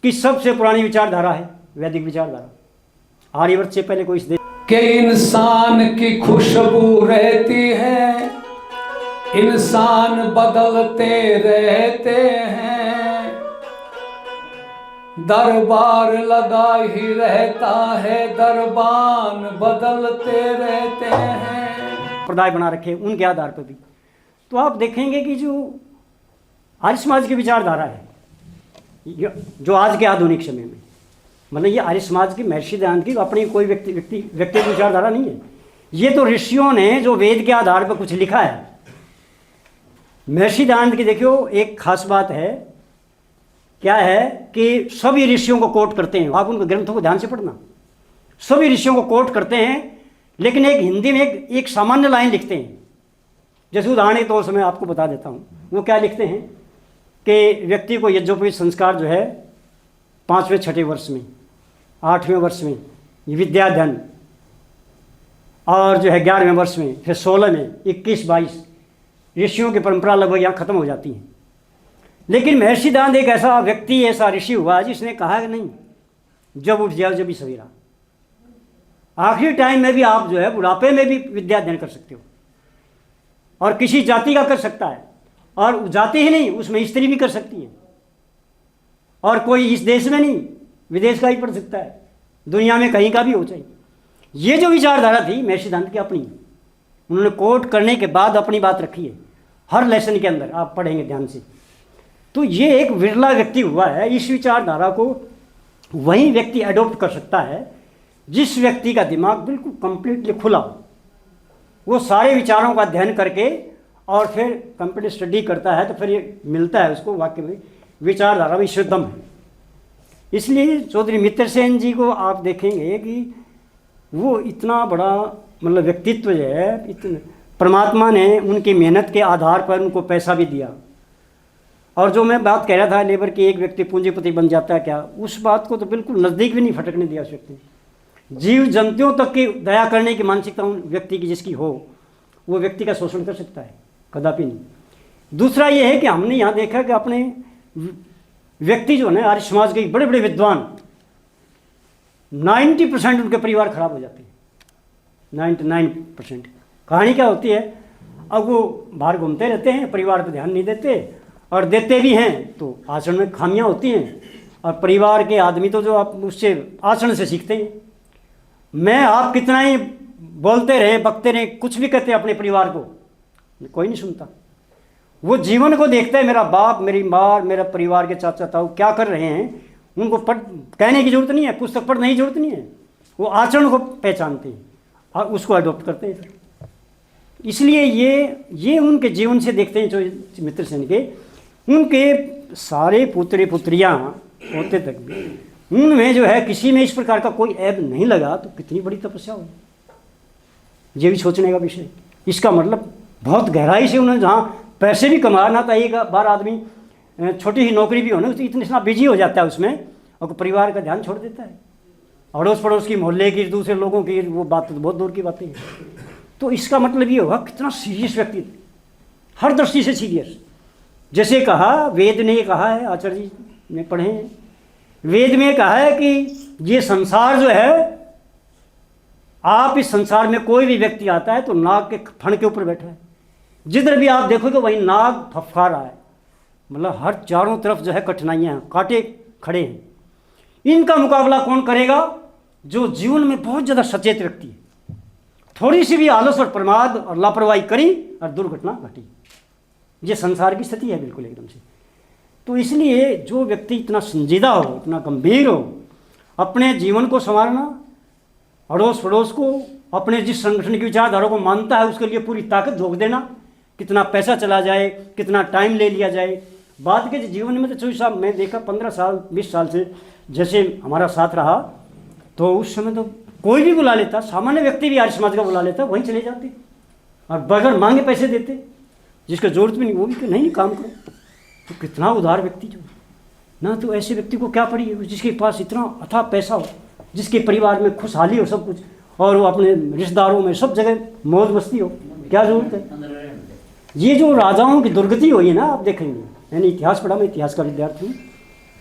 कि सबसे पुरानी विचारधारा है वैदिक विचारधारा। आर्यवर्त से पहले कोई इस देश कि इंसान की खुशबू रहती है, इंसान बदलते रहते हैं, दरबार लगा ही रहता है, दरबान बदलते रहते हैं। प्रदाय बना रखे उनके आधार पर भी, तो आप देखेंगे कि जो आर्य समाज की विचारधारा है, जो आज के आधुनिक समय में, मतलब ये आर्य समाज की, महर्षि दयानंद की अपनी कोई व्यक्तिगत विचारधारा नहीं है। ये तो ऋषियों ने जो वेद के आधार पर कुछ लिखा है। महर्षि दयानंद की देखियो एक खास बात है, क्या है कि सभी ऋषियों को कोट करते हैं। आप उनके ग्रंथों को ध्यान से पढ़ना, सभी ऋषियों को कोट करते हैं, लेकिन एक हिंदी में एक सामान्य लाइन लिखते हैं। जैसे उदाहरण के तौर से मैं आपको बता देता हूँ, वो क्या लिखते हैं कि व्यक्ति को यज्ञोपवीत संस्कार जो है 5वें 6ठे वर्ष में, 8वें वर्ष में विद्याधन, और जो है 11वें वर्ष में, फिर 16 में, 21, 22 ऋषियों की परंपरा लगभग यहाँ खत्म हो जाती है। लेकिन महर्षि दयानंद एक ऐसा व्यक्ति, ऐसा ऋषि हुआ जिसने कहा कि नहीं, जब उठ जाओ जब भी सवेरा, आखिरी टाइम में भी आप जो है बुढ़ापे में भी विद्या अध्ययन कर सकते हो, और किसी जाति का कर सकता है, और जाति ही नहीं उसमें स्त्री भी कर सकती है, और कोई इस देश में नहीं विदेश का ही पढ़ सकता है, दुनिया में कहीं का भी हो चाहिए। ये जो विचारधारा थी महर्षि दयानंद की अपनी, उन्होंने कोट करने के बाद अपनी बात रखी है हर लेसन के अंदर, आप पढ़ेंगे ध्यान से। तो ये एक विरला व्यक्ति हुआ है, इस विचारधारा को वही व्यक्ति अडॉप्ट कर सकता है जिस व्यक्ति का दिमाग बिल्कुल कंप्लीटली खुला हो, वो सारे विचारों का अध्ययन करके और फिर कंप्लीट स्टडी करता है, तो फिर ये मिलता है उसको वाक्य में विचारधारा भी शुद्धम है। इसलिए चौधरी मित्रसेन जी को आप देखेंगे कि वो इतना बड़ा मतलब व्यक्तित्व जो है, इतने परमात्मा ने उनकी मेहनत के आधार पर उनको पैसा भी दिया। और जो मैं बात कह रहा था लेबर की, एक व्यक्ति पूंजीपति बन जाता है क्या, उस बात को तो बिल्कुल नज़दीक भी नहीं फटकने दिया उस व्यक्ति ने। जीव जंतुओं तक की दया करने की मानसिकता उन व्यक्ति की जिसकी हो, वो व्यक्ति का शोषण कर सकता है, कदापि नहीं। दूसरा ये है कि हमने यहाँ देखा कि अपने व्यक्ति जो है आर्य समाज के बड़े बड़े विद्वान, 90% उनके परिवार खराब हो जाते हैं, 99%। कहानी क्या होती है, अब वो बाहर घूमते रहते हैं, परिवार पर ध्यान नहीं देते, और देते भी हैं तो आचरण में खामियां होती हैं, और परिवार के आदमी तो जो आप उससे आचरण से सीखते हैं। मैं आप कितना ही बोलते रहे, बकते रहे, कुछ भी कहते हैं अपने परिवार को, कोई नहीं सुनता। वो जीवन को देखता है, मेरा बाप, मेरी माँ, मेरा परिवार के चाचा ताऊ क्या कर रहे हैं, उनको कहने की जरूरत नहीं है, पुस्तक पढ़ने की जरूरत नहीं है, वो आचरण को पहचानते हैं और उसको अडॉप्ट करते हैं। इसलिए ये उनके जीवन से देखते हैं, जो मित्रसेन के उनके सारे पुत्र पुत्रियाँ होते तक भी उनमें जो है किसी में इस प्रकार का कोई ऐब नहीं लगा, तो कितनी बड़ी तपस्या हो, ये भी सोचने का विषय। इसका मतलब बहुत गहराई से उन्होंने, जहाँ पैसे भी कमाना था, एक बार आदमी छोटी ही नौकरी भी होने, तो इतना बिजी हो जाता है उसमें, और परिवार का ध्यान छोड़ देता है, अड़ोस पड़ोस की, मोहल्ले की, दूसरे लोगों की, वो बात तो बहुत दूर की बातें हैं। तो इसका मतलब ये होगा कितना सीरियस व्यक्ति, हर दृष्टि से सीरियस। जैसे कहा, वेद ने कहा है, आचार्य जी ने पढ़े हैं, वेद में कहा है कि ये संसार जो है, आप इस संसार में कोई भी व्यक्ति आता है तो नाग के फण के ऊपर बैठा है, जिधर भी आप देखोगे वहीं नाग फफका रहा है, मतलब हर चारों तरफ जो है कठिनाइयाँ हैं, कांटे खड़े हैं। इनका मुकाबला कौन करेगा? जो जीवन में बहुत ज़्यादा सचेत व्यक्ति है, थोड़ी सी भी आलस और प्रमाद और लापरवाही करी और दुर्घटना घटी। ये संसार की स्थिति है बिल्कुल एकदम से। तो इसलिए जो व्यक्ति इतना संजीदा हो, इतना गंभीर हो, अपने जीवन को संवारना, अड़ोस पड़ोस को, अपने जिस संगठन की विचारधारा को मानता है उसके लिए पूरी ताकत झोंक देना, कितना पैसा चला जाए, कितना टाइम ले लिया जाए, बाद के जीवन में तो चौधरी साहब मैं देखा 15 साल 20 साल से जैसे हमारा साथ रहा, तो उस समय तो कोई भी बुला लेता, सामान्य व्यक्ति भी आर्य समाज का बुला लेता, वहीं चले जाते और बगैर मांगे पैसे देते, जिसका जरूरत भी नहीं वो भी नहीं काम करो। तो कितना उदार व्यक्ति जो ना, तो ऐसे व्यक्ति को क्या पड़ी है जिसके पास इतना अथाह पैसा हो, जिसके परिवार में खुशहाली हो सब कुछ, और वो अपने रिश्तेदारों में सब जगह मौज मस्ती हो, क्या जरूरत है। ये जो राजाओं की दुर्गति हुई है ना, आप देखेंगे, मैंने इतिहास पढ़ा, मैं इतिहास का विद्यार्थी हूँ।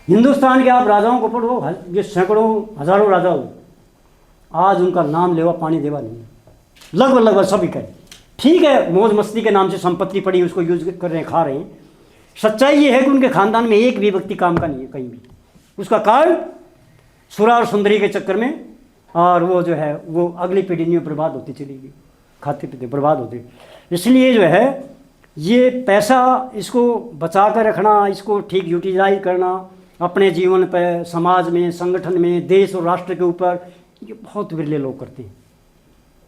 हिंदुस्तान के आप राजाओं को पढ़ो, ये सैकड़ों हजारों राजा हो, आज उनका नाम लेवा पानी देवा नहीं, लगभग सभी करें। ठीक है, मौज मस्ती के नाम से संपत्ति पड़ी, उसको यूज कर रहे हैं, खा रहे हैं। सच्चाई ये है कि उनके खानदान में एक भी व्यक्ति काम का नहीं है कहीं भी। उसका कारण सुरा और सुंदरी के चक्कर में, और वो जो है वो अगली पीढ़ी में बर्बाद होती चली गई, खाते पीते बर्बाद होते। इसलिए जो है ये पैसा, इसको बचा कर रखना, इसको ठीक यूटिलाइज करना अपने जीवन पर, समाज में, संगठन में, देश और राष्ट्र के ऊपर, ये बहुत विरले लोग करते हैं।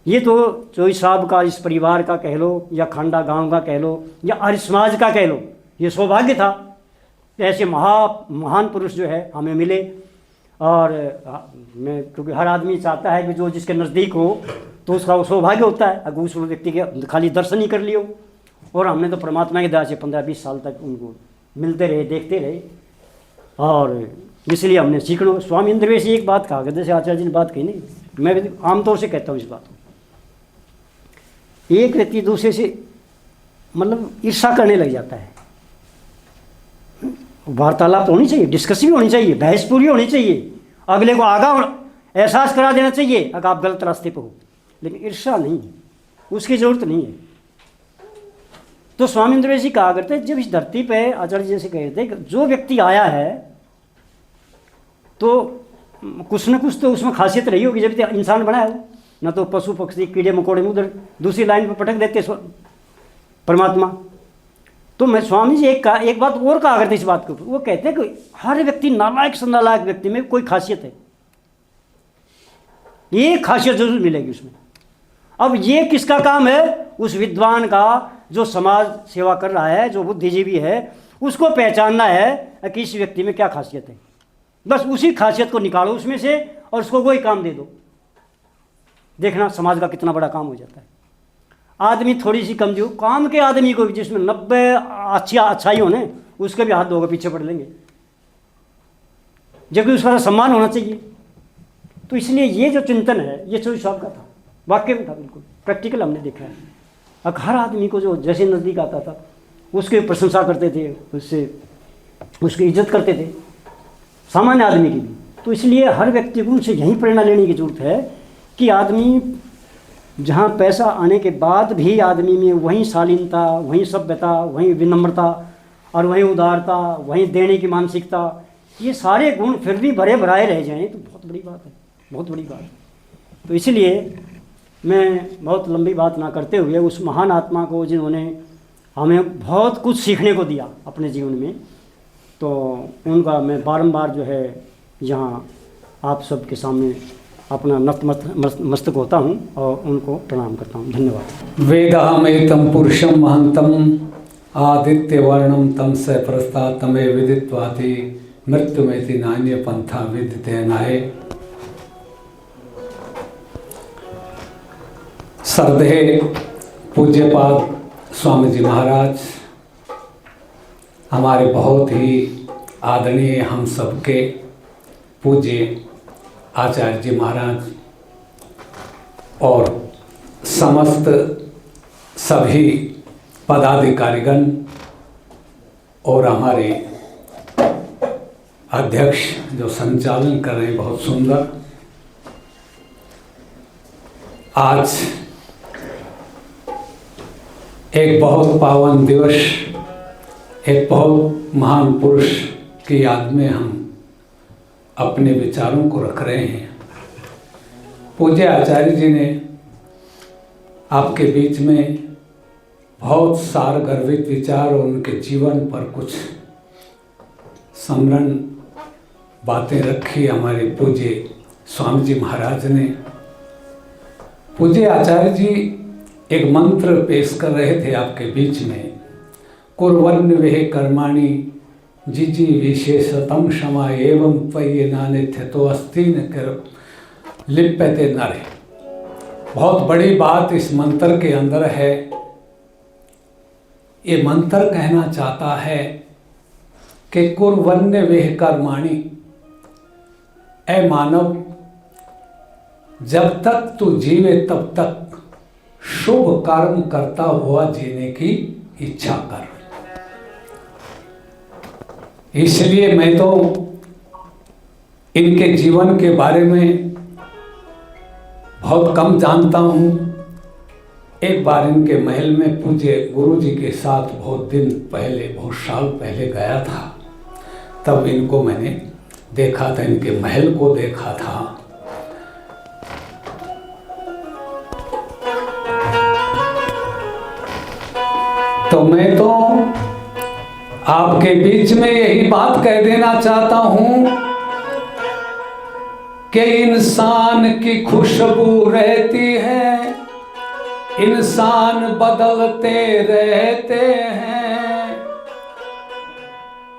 ये तो चौधरी साहब का, इस परिवार का कह लो, या खांडा गांव का कह लो, या आर्य समाज का कह लो, ये सौभाग्य था ऐसे महान पुरुष जो है हमें मिले। और मैं, क्योंकि हर आदमी चाहता है कि जो जिसके नज़दीक हो तो उसका वो सौभाग्य होता है, अगर उस व्यक्ति के खाली दर्शन ही कर लियो। और हमने तो परमात्मा की दया से 15-20 साल तक उनको मिलते रहे, देखते रहे, और इसलिए हमने सीखना। स्वामी इंद्रवे से एक बात कहा, जैसे आचार्य जी ने बात कही नहीं, मैं भी आमतौर से कहता हूँ इस बात को, एक व्यक्ति दूसरे से मतलब ईर्षा करने लग जाता है। वार्तालाप होनी चाहिए, डिस्कस भी होनी चाहिए, बहस पूरी होनी चाहिए, अगले को आगा एहसास करा देना चाहिए अगर आप गलत रास्ते पर हो, लेकिन ईर्षा नहीं, उसकी ज़रूरत नहीं है। तो स्वामी इंद्रवे जी कहा करते, जब इस धरती पे आचार्य जी से कहते कि जो व्यक्ति आया है तो कुछ न कुछ तो उसमें खासियत रही होगी, जब इंसान बना है, न तो पशु पक्षी कीड़े मकोड़े में उधर दूसरी लाइन पर पटक देते परमात्मा। तो मैं स्वामी जी एक बात और कहा करते इस बात के ऊपर, वो कहते हैं कि हर व्यक्ति, नालायक से नालायक व्यक्ति में कोई खासियत है, ये खासियत जरूर मिलेगी उसमें। अब ये किसका काम है? उस विद्वान का जो समाज सेवा कर रहा है, जो बुद्धिजीवी है, उसको पहचानना है कि इस व्यक्ति में क्या खासियत है। बस उसी खासियत को निकालो उसमें से और उसको वही काम दे दो, देखना समाज का कितना बड़ा काम हो जाता है। आदमी थोड़ी सी कमजोर काम के आदमी को, जिसमें 90 अच्छाई होने, उसके भी हाथ धोकर पीछे पड़ लेंगे, जबकि उसका सम्मान होना चाहिए। तो इसलिए ये जो चिंतन है ये चौधरी साहब का था, वाकई में था, बिल्कुल प्रैक्टिकल हमने देखा है। अब हर आदमी को जो जैसे नज़दीक आता था उसकी प्रशंसा करते थे, उससे उसकी इज्जत करते थे, सामान्य आदमी की भी। तो इसलिए हर व्यक्ति को उनसे यही प्रेरणा लेने की जरूरत है कि आदमी जहाँ पैसा आने के बाद भी आदमी में वहीं शालीनता, वहीं सभ्यता, वहीं विनम्रता और वहीं उदारता, वहीं देने की मानसिकता, ये सारे गुण फिर भी भरे भराए रह जाएं तो बहुत बड़ी बात है, बहुत बड़ी बात। तो इसलिए मैं बहुत लंबी बात ना करते हुए उस महान आत्मा को, जिन्होंने हमें बहुत कुछ सीखने को दिया अपने जीवन में, तो उनका मैं बारंबार जो है यहाँ आप सबके सामने अपना नतमस्तक होता हूँ और उनको प्रणाम करता हूँ। धन्यवाद। वेदाहमेतं पुरुषं महंतं आदित्यवर्णं तं स प्रस्तात् तमे विदित्वाति मृत्युमेति नान्य पंथा विद्यते नाय। श्रद्धेय पूज्यपाद स्वामी जी महाराज, हमारे बहुत ही आदरणीय हम सबके पूज्य आचार्य जी महाराज और समस्त सभी पदाधिकारीगण और हमारे अध्यक्ष जो संचालन कर रहे हैं बहुत सुंदर। आज एक बहुत पावन दिवस, एक बहुत महान पुरुष की याद में हम अपने विचारों को रख रहे हैं। पूज्य आचार्य जी ने आपके बीच में बहुत सार गर्वित विचार और उनके जीवन पर कुछ स्मरण बातें रखी हमारे पूज्य स्वामी जी महाराज ने। पूज्य आचार्य जी एक मंत्र पेश कर रहे थे आपके बीच में, कुर्वन्नवेह कर्माणि जिजी विशेषतम क्षमा एवं त्वयि नानिथ्यतो अस्ति न कर लिप्यते नरे। बहुत बड़ी बात इस मंत्र के अंदर है। ये मंत्र कहना चाहता है कि कुर्वन्य वेह कर्माणि, ऐ मानव जब तक तू जीवे तब तक शुभ कर्म करता हुआ जीने की इच्छा कर। इसलिए मैं तो इनके जीवन के बारे में बहुत कम जानता हूँ। एक बार इनके महल में पूज्य गुरु जी के साथ बहुत दिन पहले, बहुत साल पहले गया था। तब इनको मैंने देखा था, इनके महल को देखा था। तो मैं तो आपके बीच में यही बात कह देना चाहता हूं कि इंसान की खुशबू रहती है, इंसान बदलते रहते हैं,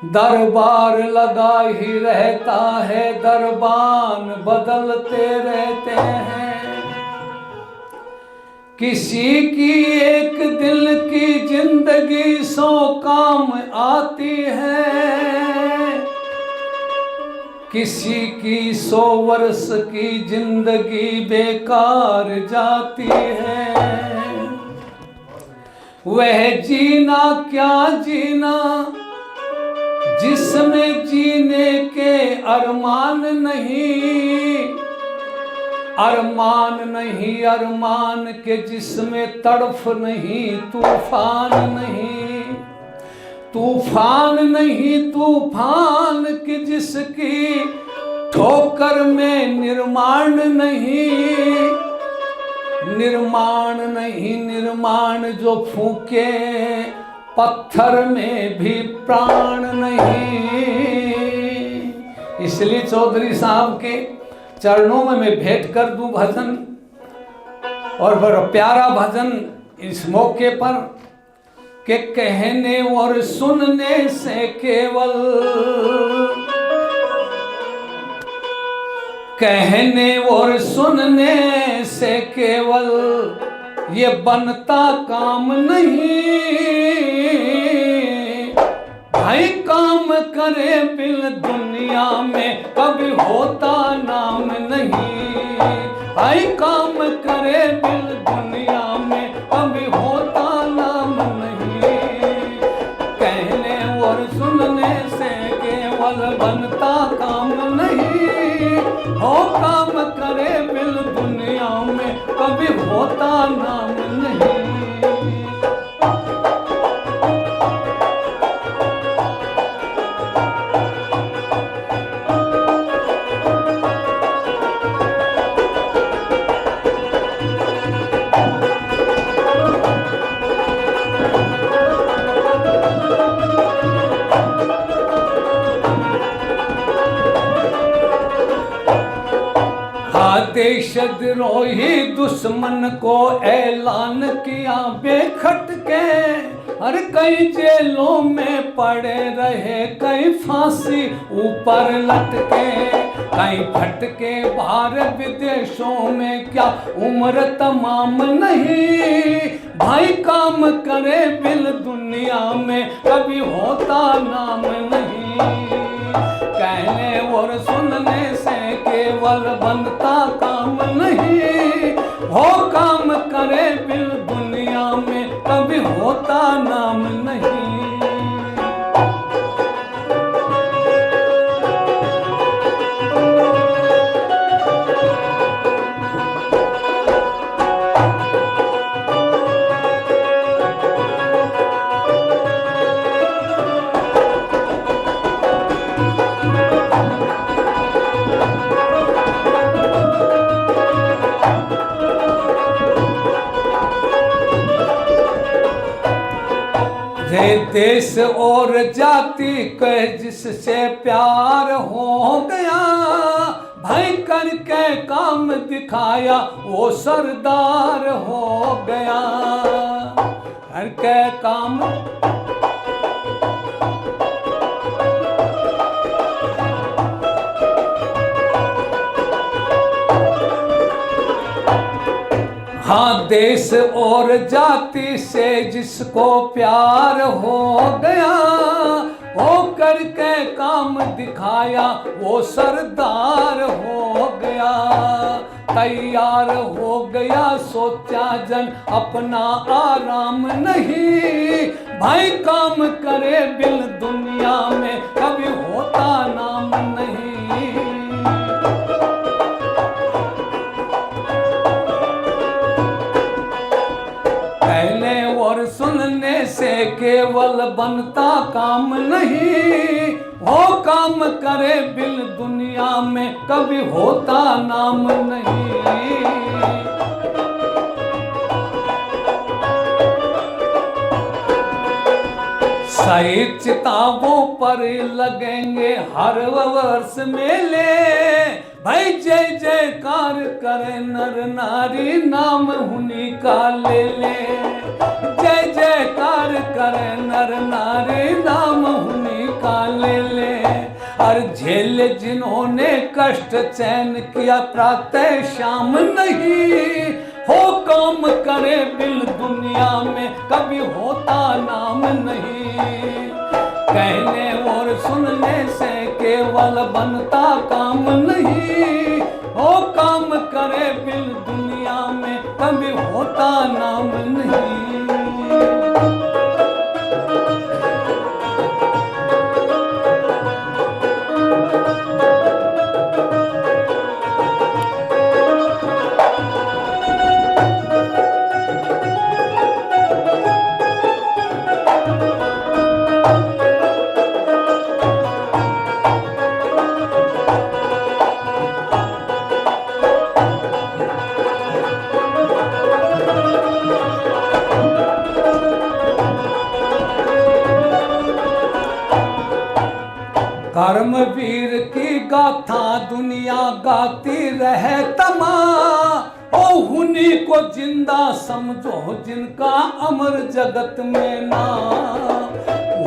दरबार लगा ही रहता है, दरबान बदलते रहते हैं। किसी की एक दिल की जिंदगी 100 काम आती है, किसी की 100 वर्ष की जिंदगी बेकार जाती है। वह जीना क्या जीना जिसमें जीने के अरमान नहीं, अरमान नहीं अरमान के जिसमें तड़फ नहीं, तूफान नहीं, तूफान नहीं तूफान की जिसकी ठोकर में निर्माण नहीं, निर्माण नहीं निर्माण जो फूके पत्थर में भी प्राण नहीं। इसलिए चौधरी साहब के चरणों में मैं भेंट कर दूं भजन, और बड़ा प्यारा भजन इस मौके पर के कहने और सुनने से केवल, कहने और सुनने से केवल ये बनता काम नहीं। भाई काम करे बिल दुनिया में कभी होता नाम नहीं, भाई काम करे बिल दुनिया में कभी होता नाम नहीं। कहने और सुनने से केवल बनता काम नहीं, हो काम करे बिल दुनिया में कभी होता नाम नहीं। देशद्रोही दुश्मन को ऐलान किया बेखटके, हर कई जेलों में पड़े रहे, कई फांसी ऊपर लटके, कई फटके बाहर विदेशों में क्या उम्र तमाम नहीं। भाई काम करे बिल दुनिया में कभी होता नाम नहीं। कहने और सुनने से केवल बनता काम नहीं, हो काम करे बिल दुनिया में कभी होता नाम नहीं। देश और जाति के जिससे प्यार हो गया, भाई करके काम दिखाया वो सरदार हो गया। करके काम हाँ, देश और जाति से जिसको प्यार हो गया, हो करके काम दिखाया वो सरदार हो गया। तैयार हो गया सोचा जन अपना आराम नहीं, भाई काम करे बिल दुनिया में कभी होता नाम नहीं। कहने और सुनने से केवल बनता काम नहीं, हो काम करे बिल दुनिया में कभी होता नाम नहीं। साहित्य किताबों पर लगेंगे हर वर्ष मेले, भाई जय जयकार करे नर नारी नाम उन्हीं का ले ले। जय जयकार करे नर नारी नाम उन्हीं का ले ले। और झेले जिन्होंने कष्ट चैन किया प्रातः शाम नहीं, हो काम करे बिल दुनिया में कभी होता नाम नहीं। कहने और सुनने से केवल बनता काम नहीं, हो काम करे बिल दुनिया में कभी होता नाम नहीं। कर्मवीर की गाथा दुनिया गाती रहे तमा, ओ उन्हीं को जिंदा समझो जिनका अमर जगत में ना।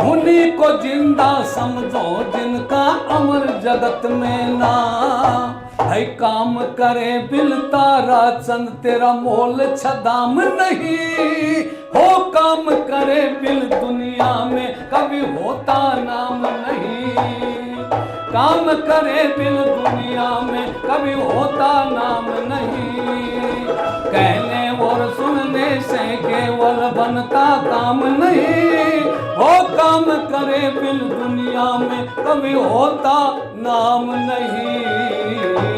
उन्हीं को जिंदा समझो जिनका अमर जगत में ना। भाई काम करे बिल तारा चंद तेरा मोल छदाम नहीं, हो काम करे बिल दुनिया में कभी होता नाम नहीं। काम करे बिल दुनिया में कभी होता नाम नहीं। कहने और सुनने से केवल बनता काम नहीं, हो काम करे बिल दुनिया में कभी होता नाम नहीं।